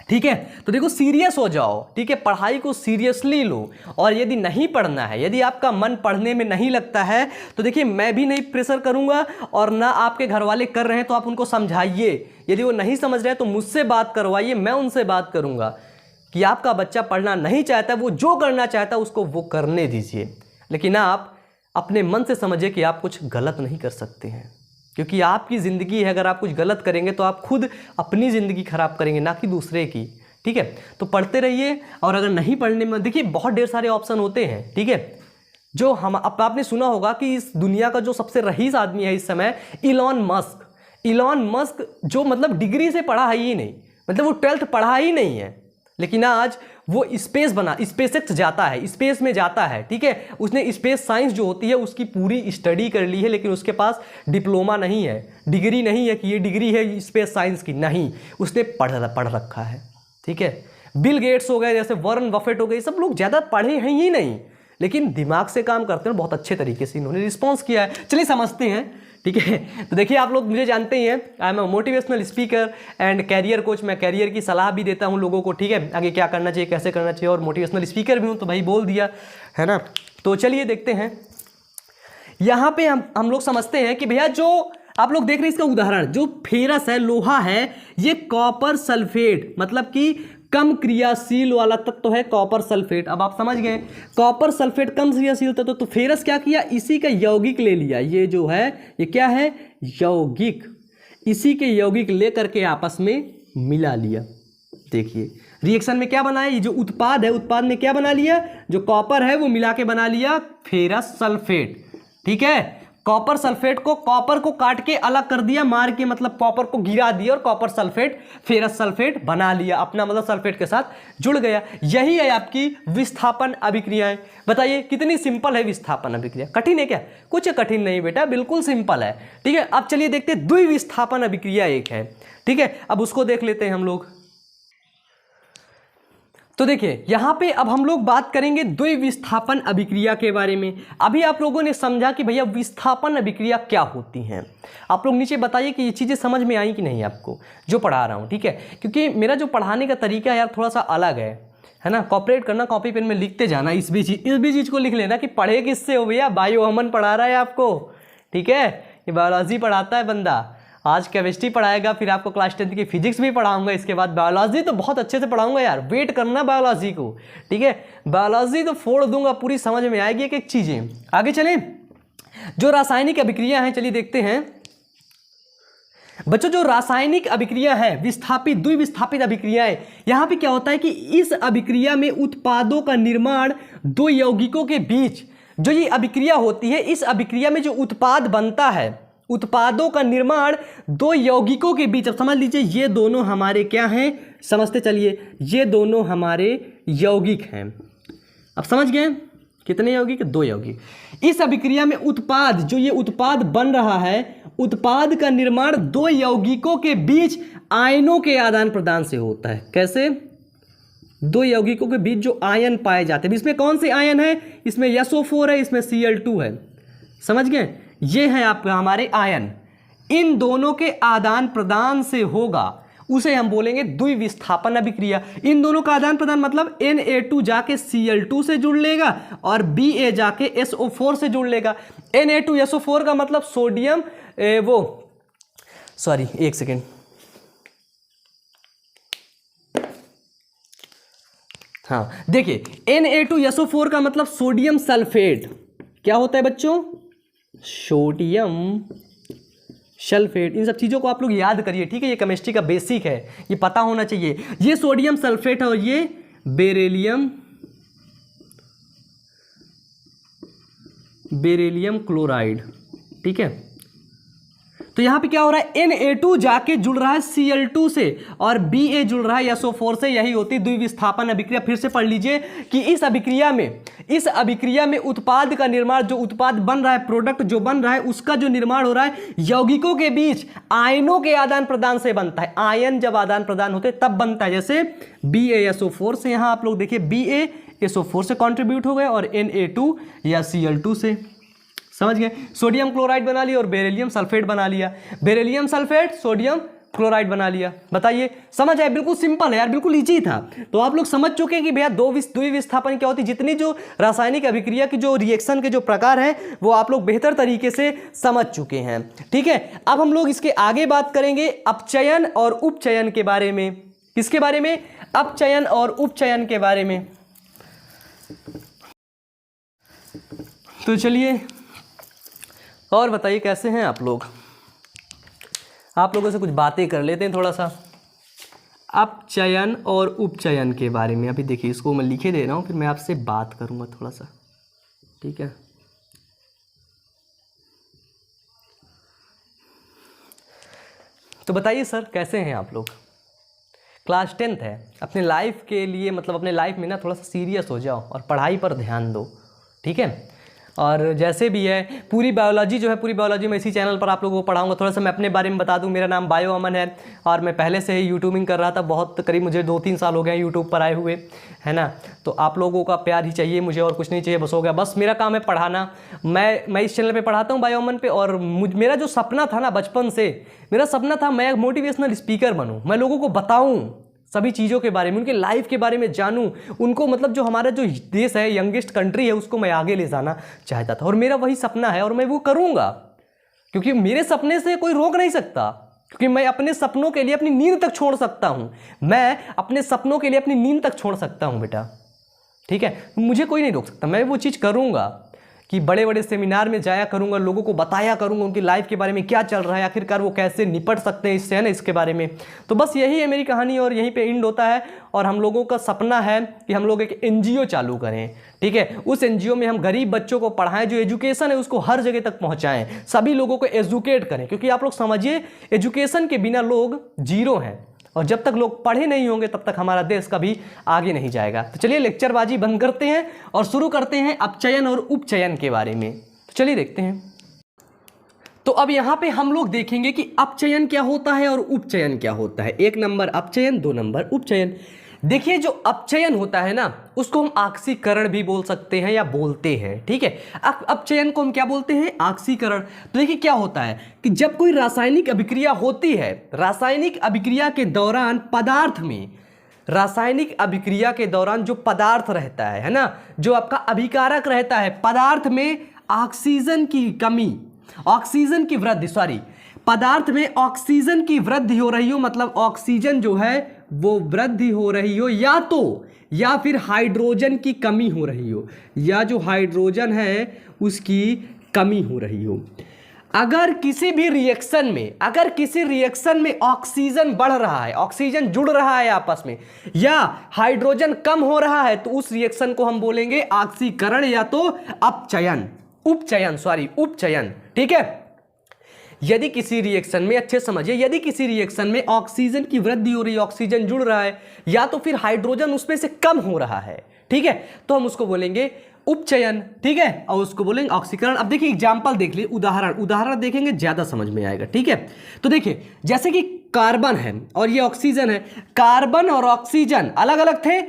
ठीक है। तो देखो सीरियस हो जाओ, ठीक है, पढ़ाई को सीरियसली लो। और यदि नहीं पढ़ना है, यदि आपका मन पढ़ने में नहीं लगता है, तो देखिए मैं भी नहीं प्रेशर करूंगा और ना आपके घर वाले कर रहे हैं तो आप उनको समझाइए। यदि वो नहीं समझ रहे हैं तो मुझसे बात करवाइए, मैं उनसे बात करूंगा कि आपका बच्चा पढ़ना नहीं चाहता, वो जो करना चाहता है उसको वो करने दीजिए। लेकिन आप अपने मन से समझिए कि आप कुछ गलत नहीं कर सकते हैं, क्योंकि आपकी ज़िंदगी है। अगर आप कुछ गलत करेंगे तो आप खुद अपनी ज़िंदगी खराब करेंगे, ना कि दूसरे की, ठीक है। तो पढ़ते रहिए। और अगर नहीं पढ़ने में, देखिए बहुत ढेर सारे ऑप्शन होते हैं, ठीक है। जो हम आपने सुना होगा कि इस दुनिया का जो सबसे रईस आदमी है इस समय, इलॉन मस्क, जो मतलब डिग्री से पढ़ा है ही नहीं, मतलब वो 12th पढ़ा ही नहीं है, लेकिन आज वो स्पेसएक्स जाता है, स्पेस में जाता है, ठीक है। उसने स्पेस साइंस जो होती है उसकी पूरी स्टडी कर ली है, लेकिन उसके पास डिप्लोमा नहीं है, डिग्री नहीं है कि ये डिग्री है स्पेस साइंस की, नहीं, उसने पढ़ रखा है, ठीक है। बिल गेट्स हो गए, जैसे वॉरेन बफेट हो गए, सब लोग ज़्यादा पढ़े हैं ही नहीं, लेकिन दिमाग से काम करते हैं, बहुत अच्छे तरीके से इन्होंने रिस्पॉन्स किया है। चलिए समझते हैं, ठीक है। तो देखिए आप लोग मुझे जानते ही हैं, I am a motivational speaker and career coach. मैं कैरियर की सलाह भी देता हूं लोगों को, ठीक है, आगे क्या करना चाहिए, कैसे करना चाहिए, और मोटिवेशनल स्पीकर भी हूं, तो भाई बोल दिया है ना। तो चलिए देखते हैं, यहाँ पे हम लोग समझते हैं कि भैया जो आप लोग देख रहे हैं इसका उदाहरण, जो फेरस है, लोहा है, ये कॉपर सल्फेट, मतलब कि कम क्रियाशील वाला तत्व है कॉपर सल्फेट। अब आप समझ गए, कॉपर सल्फेट कम क्रियाशील तत्व, तो फेरस क्या किया, इसी का यौगिक ले लिया, ये जो है ये क्या है, यौगिक, इसी के यौगिक लेकर के आपस में मिला लिया। देखिए रिएक्शन में क्या बनाया, ये जो उत्पाद है, उत्पाद में क्या बना लिया, जो कॉपर है वो मिला के बना लिया फेरस सल्फेट, ठीक है। कॉपर सल्फेट को, कॉपर को काट के अलग कर दिया, मार के, मतलब कॉपर को गिरा दिया और कॉपर सल्फेट फेरस सल्फेट बना लिया, अपना मतलब सल्फेट के साथ जुड़ गया। यही है आपकी विस्थापन अभिक्रियाएं। बताइए कितनी सिंपल है विस्थापन अभिक्रिया, कठिन है क्या, कुछ कठिन नहीं बेटा, बिल्कुल सिंपल है, ठीक है। अब चलिए देखते हैं द्विविस्थापन अभिक्रिया एक है, ठीक है, अब उसको देख लेते हैं हम लोग। तो देखिए यहाँ पे अब हम लोग बात करेंगे द्विविस्थापन अभिक्रिया के बारे में। अभी आप लोगों ने समझा कि भैया विस्थापन अभिक्रिया क्या होती हैं, आप लोग नीचे बताइए कि ये चीज़ें समझ में आई कि नहीं आपको जो पढ़ा रहा हूँ, ठीक है। क्योंकि मेरा जो पढ़ाने का तरीका है यार थोड़ा सा अलग है ना। कॉपरेट करना, कॉपी पेन में लिखते जाना, इस भी चीज़ को लिख लेना कि पढ़े किससे हो भैया, बायो अमन पढ़ा रहा है आपको, ठीक है। ये बायोलॉजी पढ़ाता है बंदा, आज केमिस्ट्री पढ़ाएगा, फिर आपको क्लास 10th की फिजिक्स भी पढ़ाऊंगा, इसके बाद बायोलॉजी तो बहुत अच्छे से पढ़ाऊंगा यार, वेट करना बायोलॉजी को, ठीक है। बायोलॉजी तो फोड़ दूंगा, पूरी समझ में आएगी एक एक चीज़ें। आगे चलें, जो रासायनिक अभिक्रिया हैं चलिए देखते हैं बच्चों। जो रासायनिक अभिक्रिया है, विस्थापित, द्विविस्थापित अभिक्रियाएं, यहां पे क्या होता है कि इस अभिक्रिया में उत्पादों का निर्माण दो यौगिकों के बीच, जो ये अभिक्रिया होती है, इस अभिक्रिया में जो उत्पाद बनता है, उत्पादों का निर्माण दो यौगिकों के बीच। अब समझ लीजिए ये दोनों हमारे क्या हैं, समझते चलिए, ये दोनों हमारे यौगिक हैं। अब समझ गए कितने यौगिक, दो यौगिक। इस अभिक्रिया में उत्पाद, जो ये उत्पाद बन रहा है, उत्पाद का निर्माण दो यौगिकों के बीच आयनों के आदान प्रदान से होता है। कैसे, दो यौगिकों के बीच जो आयन पाए जाते हैं, इसमें कौन से आयन है, इसमें SO4 है, इसमें Cl2 है, समझ गए, ये है आपका हमारे आयन, इन दोनों के आदान प्रदान से होगा, उसे हम बोलेंगे द्विविस्थापन अभिक्रिया। इन दोनों का आदान प्रदान मतलब Na2 जाके Cl2 से जुड़ लेगा और Ba जाके SO4 से जुड़ लेगा। Na2SO4 का मतलब सोडियम, एक सेकेंड, हाँ देखिए, Na2SO4 का मतलब सोडियम सल्फेट, क्या होता है बच्चों, सोडियम सल्फेट। इन सब चीज़ों को आप लोग याद करिए, ठीक है, ये केमिस्ट्री का बेसिक है, ये पता होना चाहिए। ये सोडियम सल्फेट है और ये बेरिलियम क्लोराइड, ठीक है। तो यहाँ पे क्या हो रहा है, Na2 जाके जुड़ रहा है Cl2 से और Ba जुड़ रहा है SO4 से। यही होती द्विविस्थापन अभिक्रिया। फिर से पढ़ लीजिए कि इस अभिक्रिया में उत्पाद का निर्माण, जो उत्पाद बन रहा है, प्रोडक्ट जो बन रहा है, उसका जो निर्माण हो रहा है यौगिकों के बीच आयनों के आदान प्रदान से बनता है। आयन जब आदान प्रदान होते तब बनता है। जैसे BaSO4 से, यहाँ आप लोग देखिए BaSO4 से कॉन्ट्रीब्यूट हो गए और Na2 या Cl2 से, समझ गए। सोडियम क्लोराइड बना लिया और बेरिलियम सल्फेट बना लिया। बेरिलियम सल्फेट सोडियम क्लोराइड बना लिया। बताइए, समझ आए? बिल्कुल सिंपल है यार, बिल्कुल इजी था। तो आप लोग समझ चुके हैं कि भैया द्विविस्थापन क्या होती है। जितनी जो रासायनिक अभिक्रिया की जो रिएक्शन के जो प्रकार हैं वो आप लोग बेहतर तरीके से समझ चुके हैं। ठीक है, अब हम लोग इसके आगे बात करेंगे अपचयन और उपचयन के बारे में। किसके बारे में? अपचयन और उपचयन के बारे में। तो चलिए और बताइए कैसे हैं आप लोग। आप लोगों से कुछ बातें कर लेते हैं थोड़ा सा अपचयन और उपचयन के बारे में। अभी देखिए, इसको मैं लिखे दे रहा हूँ, फिर मैं आपसे बात करूँगा थोड़ा सा, ठीक है। तो बताइए सर कैसे हैं आप लोग। क्लास 10th है, अपने लाइफ के लिए मतलब अपने लाइफ में ना थोड़ा सा सीरियस हो जाओ और पढ़ाई पर ध्यान दो, ठीक है। और जैसे भी है पूरी बायोलॉजी जो है, पूरी बायोलॉजी मैं इसी चैनल पर आप लोगों को पढ़ाऊंगा। थोड़ा सा मैं अपने बारे में बता दूं, मेरा नाम बायो अमन है और मैं पहले से ही यूट्यूबिंग कर रहा था। बहुत करीब मुझे 2-3 साल हो गए यूट्यूब पर आए हुए, है ना। तो आप लोगों का प्यार ही चाहिए मुझे, और कुछ नहीं चाहिए, बस हो गया। बस मेरा काम है पढ़ाना। मैं इस चैनल पर पढ़ाता हूँ बायो अमन पे। और मेरा जो सपना था ना बचपन से, मेरा सपना था मैं मोटिवेशनल स्पीकर बनूँ, मैं लोगों को बताऊँ सभी चीज़ों के बारे में, उनके लाइफ के बारे में जानूं, उनको मतलब जो हमारा जो देश है, यंगेस्ट कंट्री है, उसको मैं आगे ले जाना चाहता था। और मेरा वही सपना है और मैं वो करूंगा, क्योंकि मेरे सपने से कोई रोक नहीं सकता। क्योंकि मैं अपने सपनों के लिए अपनी नींद तक छोड़ सकता हूं। मैं अपने सपनों के लिए अपनी नींद तक छोड़ सकता हूं बेटा, ठीक है। मुझे कोई नहीं रोक सकता। मैं वो चीज़ करूंगा कि बड़े बड़े सेमिनार में जाया करूंगा, लोगों को बताया करूंगा उनकी लाइफ के बारे में क्या चल रहा है, आखिरकार वो कैसे निपट सकते हैं इससे, है ना, इसके बारे में। तो बस यही है मेरी कहानी और यहीं पे एंड होता है। और हम लोगों का सपना है कि हम लोग एक NGO चालू करें, ठीक है। उस NGO में हम गरीब बच्चों को पढ़ाएं, जो एजुकेशन है उसको हर जगह तक पहुँचाएँ, सभी लोगों को एजुकेट करें। क्योंकि आप लोग समझिए, एजुकेशन के बिना लोग जीरो हैं, और जब तक लोग पढ़े नहीं होंगे तब तक हमारा देश कभी आगे नहीं जाएगा। तो चलिए लेक्चरबाजी बंद करते हैं और शुरू करते हैं अपचयन और उपचयन के बारे में। तो चलिए देखते हैं। तो अब यहाँ पे हम लोग देखेंगे कि अपचयन क्या होता है और उपचयन क्या होता है। 1 नंबर अपचयन, 2 नंबर उपचयन। देखिए, जो अपचयन होता है ना, उसको हम आक्सीकरण भी बोल सकते हैं या बोलते हैं, ठीक है। अपचयन को हम क्या बोलते हैं? आक्सीकरण। तो देखिए क्या होता है कि जब कोई रासायनिक अभिक्रिया होती है, रासायनिक अभिक्रिया के दौरान पदार्थ में, रासायनिक अभिक्रिया के दौरान जो पदार्थ रहता है ना, जो आपका अभिकारक रहता है, पदार्थ में ऑक्सीजन की कमी, ऑक्सीजन की वृद्धि, सॉरी, पदार्थ में ऑक्सीजन की वृद्धि हो रही हो, मतलब ऑक्सीजन जो है वो वृद्धि हो रही हो, या फिर हाइड्रोजन की कमी हो रही हो, या जो हाइड्रोजन है उसकी कमी हो रही हो। अगर किसी रिएक्शन में ऑक्सीजन बढ़ रहा है, ऑक्सीजन जुड़ रहा है आपस में, या हाइड्रोजन कम हो रहा है, तो उस रिएक्शन को हम बोलेंगे ऑक्सीकरण या तो उपचयन, ठीक है। यदि किसी रिएक्शन में, अच्छे समझिए, यदि किसी रिएक्शन में ऑक्सीजन की वृद्धि हो रही है, ऑक्सीजन जुड़ रहा है, या तो फिर हाइड्रोजन उसमें से कम हो रहा है, ठीक है, तो हम उसको बोलेंगे उपचयन, ठीक है, और उसको बोलेंगे ऑक्सीकरण। अब देखिए एग्जांपल देख लीजिए, उदाहरण देखेंगे ज्यादा समझ में आएगा, ठीक है। तो देखिए जैसे कि कार्बन है और ये ऑक्सीजन है, कार्बन और ऑक्सीजन अलग अलग थे,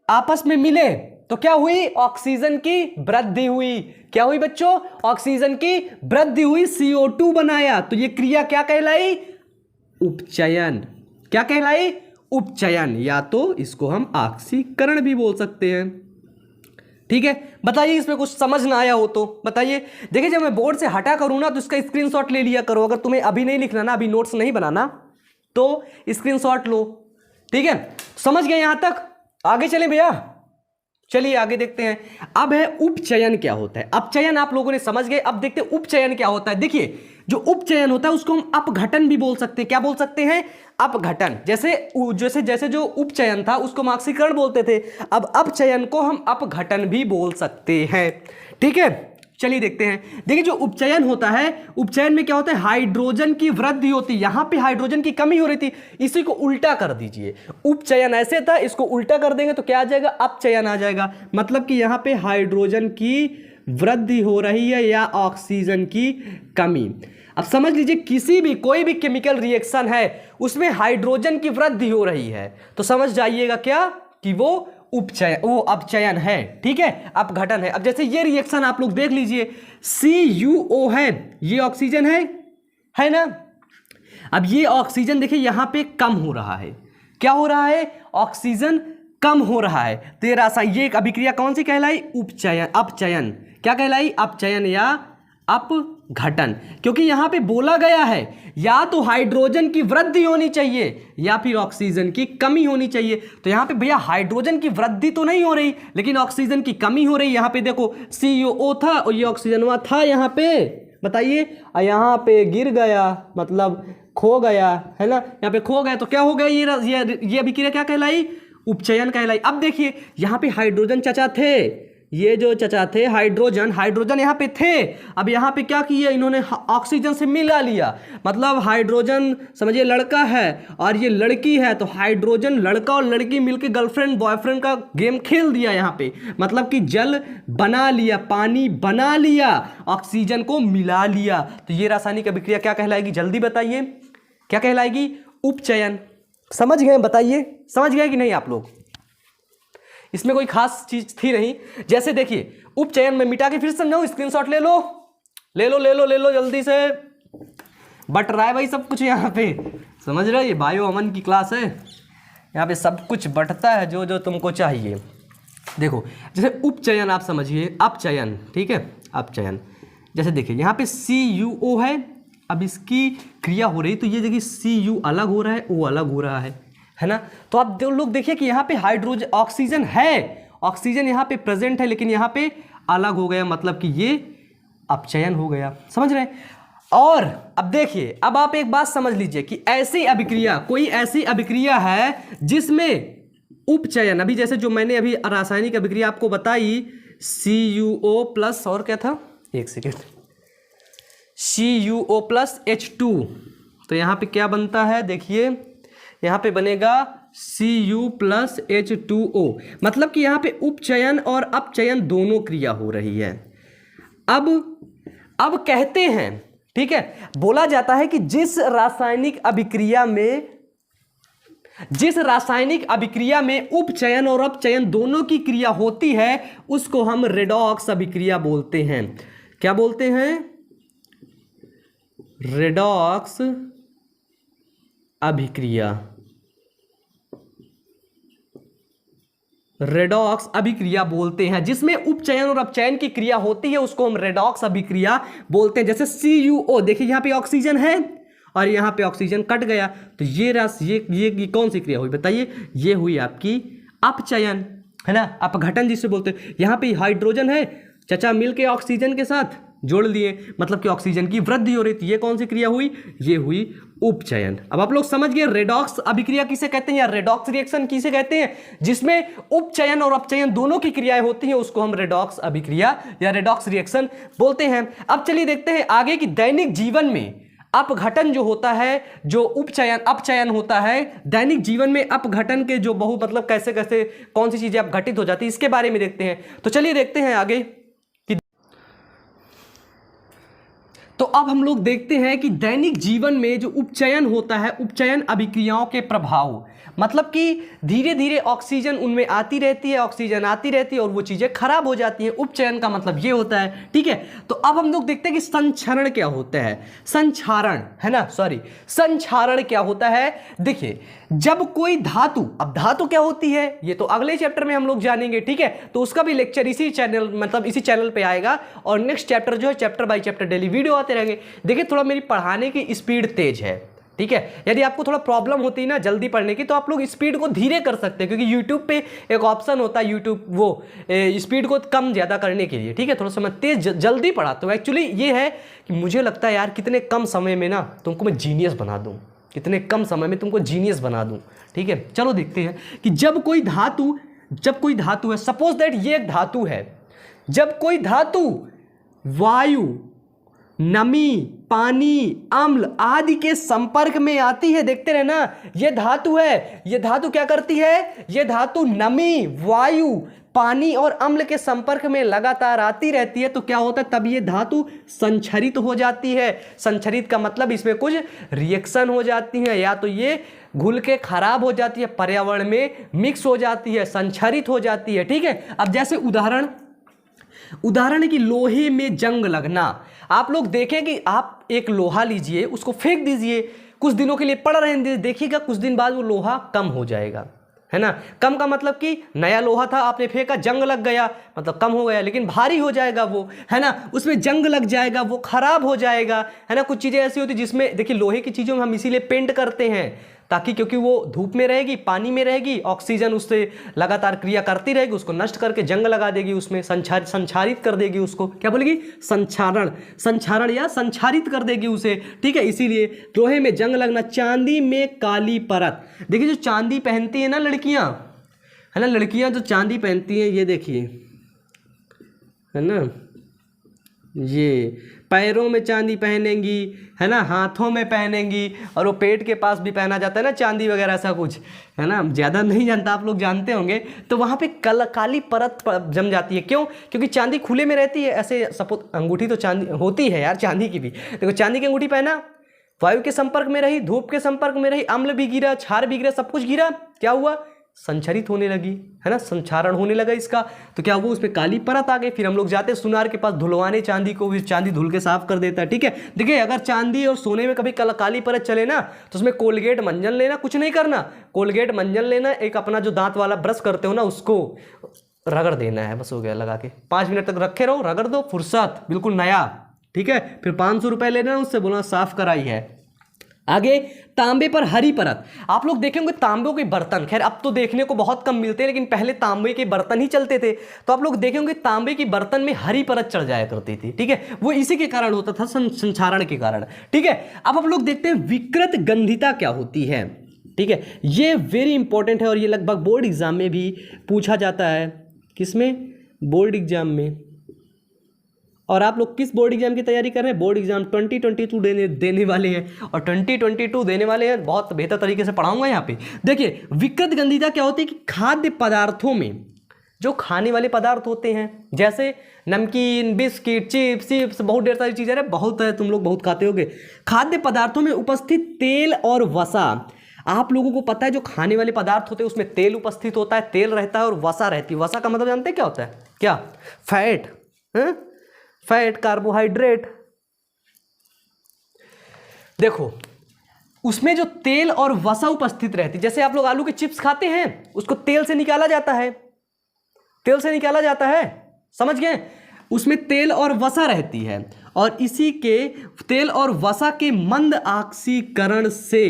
आपस में मिले तो क्या हुई? ऑक्सीजन की वृद्धि हुई। क्या हुई बच्चों? ऑक्सीजन की वृद्धि हुई, CO2 बनाया, तो ये क्रिया क्या कहलाई? उपचयन। क्या कहलाई? उपचयन, या तो इसको हम ऑक्सीकरण भी बोल सकते हैं, ठीक है। बताइए इसमें कुछ समझ ना आया हो तो बताइए। देखिए जब मैं बोर्ड से हटा करूं ना तो इसका स्क्रीनशॉट ले लिया करो। अगर तुम्हें अभी नहीं लिखना ना, अभी नोट्स नहीं बनाना, तो स्क्रीनशॉट लो, ठीक है। समझ गए यहां तक? आगे चलें भैया, चलिए आगे देखते हैं। अब है उपचयन क्या होता है। अपचयन आप लोगों ने समझ गए, अब देखते हैं उपचयन क्या होता है। देखिए जो उपचयन होता है उसको हम अपघटन भी बोल सकते हैं। क्या बोल सकते हैं? अपघटन। जैसे जो उपचयन था उसको हम ऑक्सीकरण बोलते थे, अब अपचयन को हम अपघटन भी बोल सकते हैं, ठीक है। चलिए देखते हैं। देखिए जो उपचयन होता है, उपचयन में क्या होता है, हाइड्रोजन की वृद्धि होती है। यहां पे हाइड्रोजन की कमी हो रही थी, इसी को उल्टा कर दीजिए। उपचयन ऐसे था, इसको उल्टा कर देंगे तो क्या आ जाएगा, अपचयन आ जाएगा। मतलब कि यहां पे हाइड्रोजन की वृद्धि हो रही है या ऑक्सीजन की कमी। अब समझ लीजिए किसी भी कोई भी केमिकल रिएक्शन है उसमें हाइड्रोजन की वृद्धि हो रही है तो समझ जाइएगा क्या कि वो उपचयन, वो अपचयन है। ठीक है, अपघटन है। अब जैसे ये रिएक्शन आप लोग देख लीजिए, CuO है, ये ऑक्सीजन है ना। अब ये ऑक्सीजन देखिए यहां पे कम हो रहा है। क्या हो रहा है, ऑक्सीजन कम हो रहा है। तो ये रासायनिक, ये अभिक्रिया कौन सी कहलाई, उपचयन, अपचयन। क्या कहलाई, अपचयन या अपघटन। क्योंकि यहां पे बोला गया है या तो हाइड्रोजन की वृद्धि होनी चाहिए या फिर ऑक्सीजन की कमी होनी चाहिए। तो यहां पे भैया हाइड्रोजन की वृद्धि तो नहीं हो रही लेकिन ऑक्सीजन की कमी हो रही। यहां पे देखो CuO था और ये ऑक्सीजन था यहां पे, बताइए, और यहां पे गिर गया मतलब खो गया, है ना। यहां पे खो गया तो क्या हो गया, ये अभिक्रिया क्या कहलाई, उपचयन कहलाई। अब देखिए यहां पे हाइड्रोजन चचा थे, ये जो चचा थे हाइड्रोजन यहाँ पे थे। अब यहाँ पे क्या किया इन्होंने, ऑक्सीजन से मिला लिया। मतलब हाइड्रोजन समझिए लड़का है और ये लड़की है, तो हाइड्रोजन लड़का और लड़की मिलकर गर्लफ्रेंड बॉयफ्रेंड का गेम खेल दिया यहाँ पे। मतलब कि जल बना लिया, पानी बना लिया, ऑक्सीजन को मिला लिया। तो ये रासायनिक अभिक्रिया क्या कहलाएगी, जल्दी बताइए, क्या कहलाएगी, उपचयन। समझ गए, बताइए समझ गए कि नहीं आप लोग। इसमें कोई खास चीज थी नहीं। जैसे देखिए उपचयन में मिटा के फिर समझाऊं, स्क्रीनशॉट ले लो ले लो ले लो ले लो जल्दी से, बट रहा है भाई सब कुछ यहाँ पे, समझ रहे हो। ये बायो अमन की क्लास है, यहाँ पे सब कुछ बटता है जो जो तुमको चाहिए। देखो जैसे उपचयन आप समझिए, अपचयन, ठीक है, अपचयन। जैसे देखिए यहाँ पे CuO है, अब इसकी क्रिया हो रही तो ये देखिए Cu अलग हो रहा है, O अलग हो रहा है ना। तो आप लोग देखिए कि यहाँ पे हाइड्रोजन, ऑक्सीजन है, ऑक्सीजन यहाँ पे प्रेजेंट है लेकिन यहाँ पे अलग हो गया, मतलब कि ये अपचयन हो गया, समझ रहे हैं। और अब देखिए, अब आप एक बात समझ लीजिए कि ऐसी अभिक्रिया, कोई ऐसी अभिक्रिया है जिसमें उपचयन, अभी जैसे जो मैंने अभी रासायनिक अभिक्रिया आपको बताई, CuO प्लस और क्या था, एक सेकेंड, CuO प्लस H2, तो यहाँ पे क्या बनता है, देखिए यहाँ पे बनेगा Cu प्लस H2O। मतलब कि यहाँ पे उपचयन और अपचयन दोनों क्रिया हो रही है। अब कहते हैं, ठीक है, बोला जाता है कि जिस रासायनिक अभिक्रिया में उपचयन और अपचयन दोनों की क्रिया होती है उसको हम रेडॉक्स अभिक्रिया बोलते हैं। क्या बोलते हैं, रेडॉक्स अभिक्रिया। रेडॉक्स अभिक्रिया बोलते हैं जिसमें उपचयन और अपचयन की क्रिया होती है, उसको हम रेडॉक्स अभिक्रिया बोलते हैं। जैसे CuO, देखिए यहां पे ऑक्सीजन है और यहां पे ऑक्सीजन कट गया, तो ये कौन सी क्रिया हुई बताइए, ये हुई आपकी अपचयन, है ना, अपघटन जिसे बोलते हैं। यहां पे हाइड्रोजन है, चचा मिलके ऑक्सीजन के साथ जोड़ लिए, मतलब कि ऑक्सीजन की वृद्धि हो रही थी, ये कौन सी क्रिया हुई, ये हुई उपचयन। अब आप लोग समझ गए रेडॉक्स अभिक्रिया किसे कहते हैं या रेडॉक्स रिएक्शन किसे कहते हैं, जिसमें उपचयन और अपचयन दोनों की क्रियाएं होती हैं, उसको हम रेडॉक्स अभिक्रिया या रेडॉक्स रिएक्शन बोलते हैं। अब चलिए देखते हैं आगे कि दैनिक जीवन में अपघटन जो होता है, जो अपचयन होता है, दैनिक जीवन में अपघटन के जो मतलब कैसे कैसे कौन सी चीजें अपघटित हो जाती है, इसके बारे में देखते हैं। तो चलिए देखते हैं आगे। तो अब हम लोग देखते हैं कि दैनिक जीवन में जो उपचयन होता है, उपचयन अभिक्रियाओं के प्रभाव, मतलब कि धीरे धीरे ऑक्सीजन उनमें आती रहती है, ऑक्सीजन आती रहती है और वो चीज़ें खराब हो जाती हैं। उपचयन का मतलब ये होता है, ठीक है। तो अब हम लोग देखते हैं कि संक्षारण क्या होता है, संक्षारण, है ना, सॉरी, संक्षारण क्या होता है। देखिए जब कोई धातु, अब धातु क्या होती है ये तो अगले चैप्टर में हम लोग जानेंगे, ठीक है। तो उसका भी लेक्चर इसी चैनल, मतलब इसी चैनल पे आएगा और नेक्स्ट चैप्टर जो है chapter by chapter daily video आते रहेंगे। देखिए थोड़ा मेरी पढ़ाने की स्पीड तेज है, ठीक है। यदि आपको थोड़ा प्रॉब्लम होती है ना जल्दी पढ़ने की, तो आप लोग स्पीड को धीरे कर सकते हैं, क्योंकि यूट्यूब पे एक ऑप्शन होता है, यूट्यूब वो स्पीड को कम ज़्यादा करने के लिए, ठीक है। थोड़ा सा मैं तेज जल्दी पढ़ाता हूँ। एक्चुअली ये है कि मुझे लगता है यार कितने कम समय में ना तुमको मैं जीनियस बना दूँ, कितने कम समय में तुमको जीनियस बना दूँ, ठीक है। चलो देखते हैं कि जब कोई धातु है, सपोज दैट ये एक धातु है, जब कोई धातु वायु, नमी, पानी, अम्ल आदि के संपर्क में आती है। देखते रहे ना, ये धातु है, ये धातु क्या करती है, ये धातु नमी, वायु, पानी और अम्ल के संपर्क में लगातार आती रहती है। तो क्या होता है, तब ये धातु संक्षरित हो जाती है। संक्षरित का मतलब इसमें कुछ रिएक्शन हो जाती है, या तो ये घुल के खराब हो जाती है, पर्यावरण में मिक्स हो जाती है, संक्षरित हो जाती है। ठीक है, अब जैसे उदाहरण की लोहे में जंग लगना। आप लोग देखें कि आप एक लोहा लीजिए, उसको फेंक दीजिए, कुछ दिनों के लिए पड़ रहने दीजिए, देखिएगा कुछ दिन बाद वो लोहा कम हो जाएगा, है ना। कम का मतलब कि नया लोहा था, आपने फेंका, जंग लग गया, मतलब कम हो गया, लेकिन भारी हो जाएगा वो, है ना, उसमें जंग लग जाएगा, वो खराब हो जाएगा, है ना। कुछ चीज़ें ऐसी होती जिसमें, देखिए लोहे की चीज़ों में हम इसीलिए पेंट करते हैं, ताकि क्योंकि वो धूप में रहेगी, पानी में रहेगी, ऑक्सीजन उससे लगातार क्रिया करती रहेगी, उसको नष्ट करके जंग लगा देगी, उसमें संक्षारित कर देगी, उसको क्या बोलेगी, संक्षारण या संक्षारित कर देगी उसे। ठीक है, इसीलिए लोहे में जंग लगना। चांदी में काली परत, देखिए जो चांदी पहनती है ना लड़कियां, है ना, लड़कियां जो चांदी पहनती हैं, ये देखिए, है ना, ये पैरों में चांदी पहनेंगी, है ना, हाथों में पहनेंगी, और वो पेट के पास भी पहना जाता है ना चांदी वगैरह, ऐसा कुछ, है ना, ज़्यादा नहीं जानता, आप लोग जानते होंगे। तो वहाँ पे काली परत जम जाती है। क्यों? क्योंकि चांदी खुले में रहती है। ऐसे सपोज अंगूठी तो चांदी होती है यार, चांदी की भी देखो, चांदी की अंगूठी पहना, वायु के संपर्क में रही, धूप के संपर्क में रही, अम्ल भी गिरा, क्षार भी गिरा, सब कुछ गिरा, क्या हुआ, संक्षरित होने लगी, है ना, संक्षारण होने लगा इसका। तो क्या हुआ, उस पर काली परत आ गई। फिर हम लोग जाते हैं सुनार के पास धुलवाने चांदी को, भी चांदी धुल के साफ कर देता है। ठीक है, देखिए अगर चांदी और सोने में कभी काली परत चले ना, तो उसमें कोलगेट मंजन लेना, कुछ नहीं करना, कोलगेट मंजन लेना, एक अपना जो दांत वाला ब्रश करते हो ना, उसको रगड़ देना है, बस हो गया, लगा के 5 मिनट तक रखे रहो, रगड़ दो, फुर्सत, बिल्कुल नया। ठीक है, फिर 500 रुपये लेना, उससे बोलना साफ कराई है। आगे तांबे पर हरी परत। आप लोग देखेंगे तांबे के बर्तन, खैर अब तो देखने को बहुत कम मिलते हैं, लेकिन पहले तांबे के बर्तन ही चलते थे। तो आप लोग देखेंगे तांबे के बर्तन में हरी परत चढ़ जाया करती थी। ठीक है, वो इसी के कारण होता था, संक्षारण के कारण। ठीक है, अब आप लोग देखते हैं विकृत गंधिता क्या होती है। ठीक है, ये वेरी इंपॉर्टेंट है, और ये लगभग बोर्ड एग्जाम में भी पूछा जाता है। किसमें? बोर्ड एग्जाम में। और आप लोग किस बोर्ड एग्जाम की तैयारी कर रहे हैं? बोर्ड एग्जाम 2022 देने वाले हैं, और 2022 देने वाले हैं, बहुत बेहतर तरीके से पढ़ाऊंगा यहाँ पे। देखिए विकृत गंधिता क्या होती है कि खाद्य पदार्थों में, जो खाने वाले पदार्थ होते हैं, जैसे नमकीन, बिस्किट, चिप्स, बहुत ढेर सारी चीज़ें हैं, बहुत है, तुम लोग बहुत खाते होगे। खाद्य पदार्थों में उपस्थित तेल और वसा। आप लोगों को पता है जो खाने वाले पदार्थ होते हैं उसमें तेल उपस्थित होता है, तेल रहता है और वसा रहती है। वसा का मतलब जानते हैं क्या होता है? क्या? Fat, fat, carbohydrate. देखो उसमें जो तेल और वसा उपस्थित रहती है, जैसे आप लोग आलू के चिप्स खाते हैं, उसको तेल से निकाला जाता है, तेल से निकाला जाता है, समझ गए? उसमें तेल और वसा रहती है, और इसी के तेल और वसा के मंद ऑक्सीकरण से,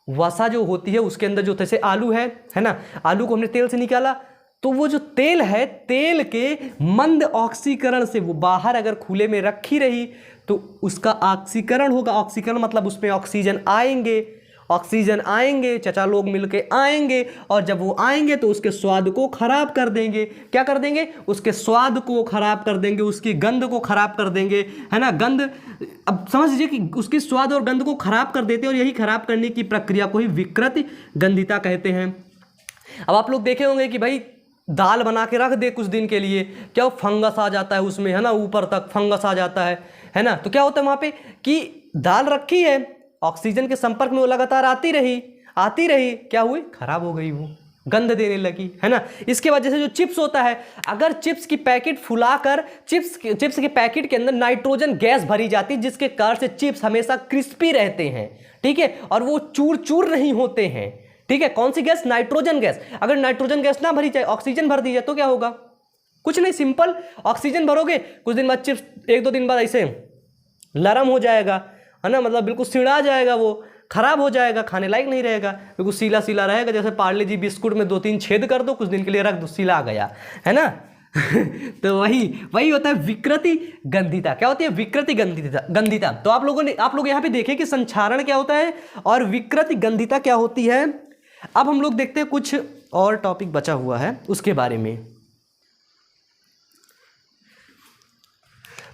वसा जो होती है उसके अंदर जो, जैसे आलू है ना, आलू को हमने तेल से निकाला, तो वो जो तेल है, तेल के मंद ऑक्सीकरण से वो बाहर अगर खुले में रखी रही तो उसका ऑक्सीकरण होगा। ऑक्सीकरण मतलब उसमें ऑक्सीजन आएंगे, ऑक्सीजन आएंगे, चचा लोग मिलके आएंगे, और जब वो आएंगे तो उसके स्वाद को खराब कर देंगे। क्या कर देंगे? उसके स्वाद को खराब कर देंगे, उसकी गंध को खराब कर देंगे, है ना। गंध, अब समझ लीजिए कि उसकी स्वाद और गंध को खराब कर देते हैं, और यही खराब करने की प्रक्रिया को ही विकृत गंधिता कहते हैं। अब आप लोग देखे होंगे कि भाई दाल बना के रख दे कुछ दिन के लिए, क्या फंगस आ जाता है उसमें, है ना, ऊपर तक फंगस आ जाता है ना। तो क्या होता है वहाँ पे कि दाल रखी है, ऑक्सीजन के संपर्क में वो लगातार आती रही, क्या हुई? खराब हो गई, वो गंध देने लगी, है ना। इसके वजह से जो चिप्स होता है, अगर चिप्स की पैकेट फुलाकर चिप्स के पैकेट के अंदर नाइट्रोजन गैस भरी जाती है, जिसके कारण से चिप्स हमेशा क्रिस्पी रहते हैं, ठीक है, और वो चूर चूर नहीं होते हैं, ठीक है। कौन सी गैस? Nitrogen gas. अगर नाइट्रोजन गैस ना भरी जाए, ऑक्सीजन भर दी जाए, तो क्या होगा? कुछ नहीं, सिंपल ऑक्सीजन भरोगे, कुछ दिन बाद चिप्स, 1-2 दिन बाद ऐसे नरम हो जाएगा, है ना, मतलब बिल्कुल सिड़ा जाएगा, वो खराब हो जाएगा, खाने लायक नहीं रहेगा, बिल्कुल सीला सीला रहेगा। जैसे पार्ले जी बिस्कुट में 2-3 छेद कर दो, कुछ दिन के लिए रख दो, सीला आ गया, है ना। तो वही होता है विकृति गंधिता। क्या होती है? विकृति गंधिता। तो आप लोग यहाँ पे देखें कि संक्षारण क्या होता है और विकृति गंधिता क्या होती है। अब हम लोग देखते हैं, कुछ और टॉपिक बचा हुआ है उसके बारे में।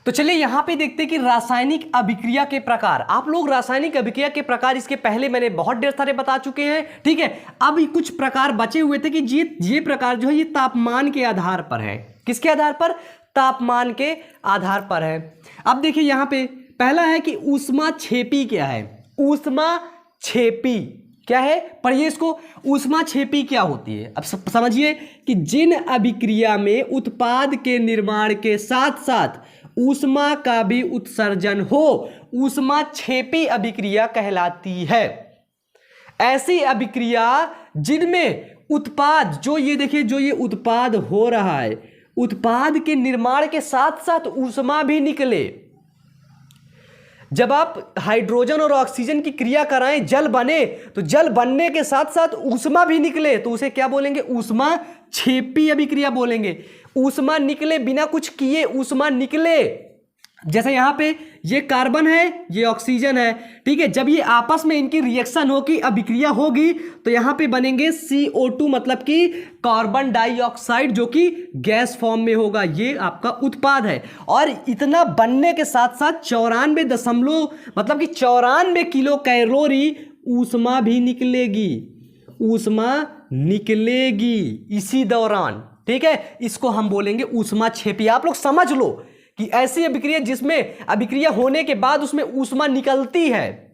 तो चलिए यहां पे देखते हैं कि रासायनिक अभिक्रिया के प्रकार। आप लोग रासायनिक अभिक्रिया के प्रकार इसके पहले मैंने बहुत ढेर सारे बता चुके हैं, ठीक है। अब कुछ प्रकार बचे हुए थे कि ये प्रकार जो है ये तापमान के आधार पर है। किसके आधार पर? तापमान के आधार पर है। अब देखिए यहां पे पहला है कि ऊष्माक्षेपी क्या है? ऊष्माक्षेपी क्या है? पढ़िए इसको। ऊष्माक्षेपी क्या होती है? अब समझिए कि जिन अभिक्रिया में उत्पाद के निर्माण के साथ साथ ऊष्मा का भी उत्सर्जन हो, ऊष्माक्षेपी अभिक्रिया कहलाती है। ऐसी अभिक्रिया जिनमें उत्पाद, जो ये देखिए जो ये उत्पाद हो रहा है, उत्पाद के निर्माण के साथ साथ ऊष्मा भी निकले। जब आप हाइड्रोजन और ऑक्सीजन की क्रिया कराएं, जल बने, तो जल बनने के साथ साथ ऊष्मा भी निकले, तो उसे क्या बोलेंगे? ऊष्माक्षेपी अभिक्रिया बोलेंगे। ऊष्मा निकले, बिना कुछ किए ऊष्मा निकले। जैसे यहां पे ये कार्बन है, ये ऑक्सीजन है, ठीक है। जब ये आपस में इनकी रिएक्शन होगी, अभिक्रिया होगी, तो यहां पे बनेंगे CO2, मतलब कि कार्बन डाइऑक्साइड, जो कि गैस फॉर्म में होगा। ये आपका उत्पाद है। और इतना बनने के साथ साथ 94 किलो कैलोरी ऊष्मा भी निकलेगी। ऊष्मा निकलेगी इसी दौरान, ठीक है। इसको हम बोलेंगे ऊष्माक्षेपी। आप लोग समझ लो कि ऐसी अभिक्रिया जिसमें अभिक्रिया होने के बाद उसमें ऊष्मा निकलती है,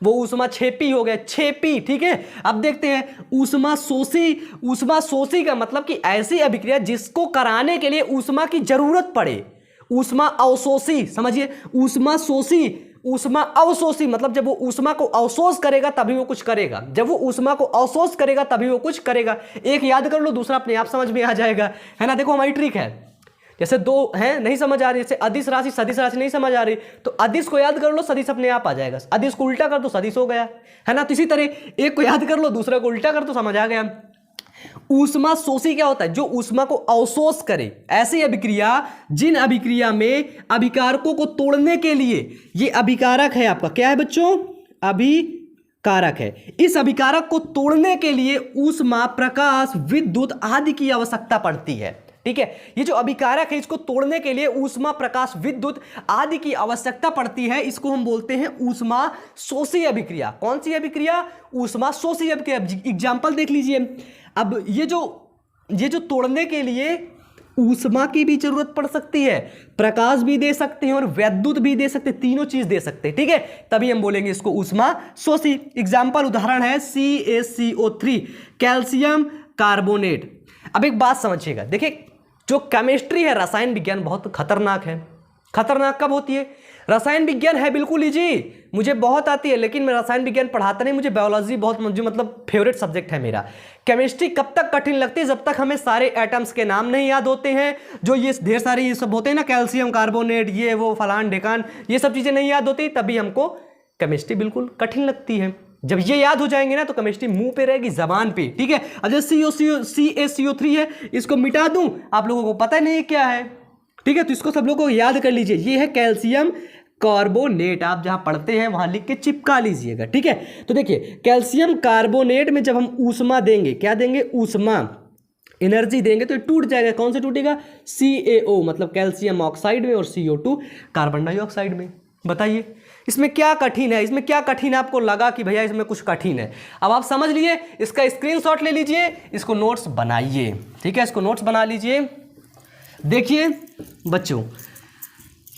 वो ऊष्माक्षेपी हो गया, क्षेपी, ठीक है। अब देखते हैं ऊष्माशोषी। ऊष्माशोषी का मतलब कि ऐसी अभिक्रिया जिसको कराने के लिए ऊष्मा की जरूरत पड़े। ऊष्मा अवशोषी, समझिए। ऊष्माशोषी, ऊष्मा अवशोषी मतलब जब वो ऊष्मा को अवशोष करेगा तभी वो कुछ करेगा। जब वो ऊष्मा को अवशोष करेगा तभी वो कुछ करेगा। एक याद कर लो, दूसरा अपने आप समझ में आ जाएगा, है ना। देखो हमारी ट्रिक है, जैसे दो हैं नहीं समझ आ रही, जैसे अदिश राशि सदिश राशि नहीं समझ आ रही, तो अदिश को याद कर लो, सदिश अपने आप आ जाएगा। अदिश को उल्टा कर दो, सदिश हो गया, है ना। तो इसी तरह एक को याद कर लो, दूसरे को उल्टा कर दो, समझ आ गया। ऊष्माशोषी क्या होता है? जो ऊष्मा को अवशोष करे। ऐसी अभिक्रिया जिन अभिक्रिया में अभिकारकों को तोड़ने के लिए, ये अभिकारक है आपका, क्या है बच्चों? अभिकारक है। इस अभिकारक को तोड़ने के लिए ऊष्मा, प्रकाश, विद्युत आदि की आवश्यकता पड़ती है, ठीक है। ये जो अभिकारक है इसको तोड़ने के लिए ऊष्मा, प्रकाश, विद्युत आदि की आवश्यकता पड़ती है। इसको हम बोलते हैं ऊष्माशोषी अभिक्रिया। कौन सी अभिक्रिया? ऊष्माशोषी अभिक्रिया। एग्जाम्पल देख लीजिए। अब ये जो तोड़ने के लिए ऊष्मा की भी जरूरत पड़ सकती है, प्रकाश भी दे सकते हैं और विद्युत भी दे सकते हैं, तीनों चीज दे सकते हैं, ठीक है। तभी हम बोलेंगे इसको ऊष्माशोषी। एग्जाम्पल उदाहरण है CaCO3, कैल्शियम कार्बोनेट। अब एक बात समझिएगा, देखिए जो केमिस्ट्री है, रसायन विज्ञान बहुत खतरनाक है। खतरनाक कब होती है? रसायन विज्ञान है बिल्कुल इजी, मुझे बहुत आती है, लेकिन मैं रसायन विज्ञान पढ़ाता नहीं। मुझे बायोलॉजी बहुत, मुझे मतलब फेवरेट सब्जेक्ट है मेरा। केमिस्ट्री कब तक कठिन लगती है? जब तक हमें सारे एटम्स के नाम नहीं याद होते हैं, जो ये ढेर सारे ये सब होते हैं ना, कैल्शियम कार्बोनेट, ये वो फलान ढेकान, ये सब चीजें नहीं याद होती, तभी हमको केमिस्ट्री बिल्कुल कठिन लगती है। जब ये याद हो जाएंगे ना तो केमिस्ट्री मुंह पे रहेगी, जबान पे, ठीक है। अब जैसे CaCO3 है, इसको मिटा दूं, आप लोगों को पता नहीं क्या है, ठीक है। तो इसको सब लोगों को याद कर लीजिए, ये है कैल्शियम कार्बोनेट। आप जहां पढ़ते हैं वहां लिख के चिपका लीजिएगा, ठीक है। तो देखिए कैल्शियम कार्बोनेट में जब हम ऊष्मा देंगे, क्या देंगे? ऊष्मा, एनर्जी देंगे, तो ये टूट जाएगा। कौन से टूटेगा? CaO मतलब कैल्शियम ऑक्साइड में, और CO2 कार्बन डाइऑक्साइड में। बताइए इसमें क्या कठिन है? इसमें क्या कठिन आपको लगा कि भैया इसमें कुछ कठिन है? अब आप समझ लिए, इसका स्क्रीनशॉट ले लीजिए, इसको नोट्स बनाइए, ठीक है। इसको नोट्स बना लीजिए। देखिए बच्चों,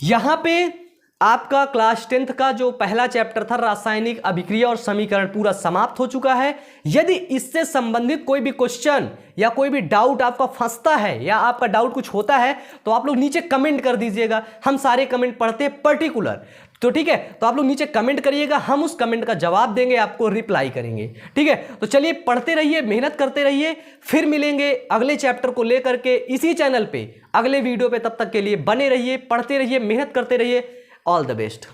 यहां पे आपका क्लास 10th का जो पहला चैप्टर था रासायनिक अभिक्रिया और समीकरण, पूरा समाप्त हो चुका है। यदि इससे संबंधित कोई भी क्वेश्चन या कोई भी डाउट आपका फंसता है या आपका डाउट कुछ होता है तो आप लोग नीचे कमेंट कर दीजिएगा। हम सारे कमेंट पढ़ते हैं पर्टिकुलर, तो ठीक है। तो आप लोग नीचे कमेंट करिएगा, हम उस कमेंट का जवाब देंगे, आपको रिप्लाई करेंगे, ठीक है। तो चलिए पढ़ते रहिए, मेहनत करते रहिए, फिर मिलेंगे अगले चैप्टर को लेकर के इसी चैनल पे, अगले वीडियो पे। तब तक के लिए बने रहिए, पढ़ते रहिए, मेहनत करते रहिए। All the best.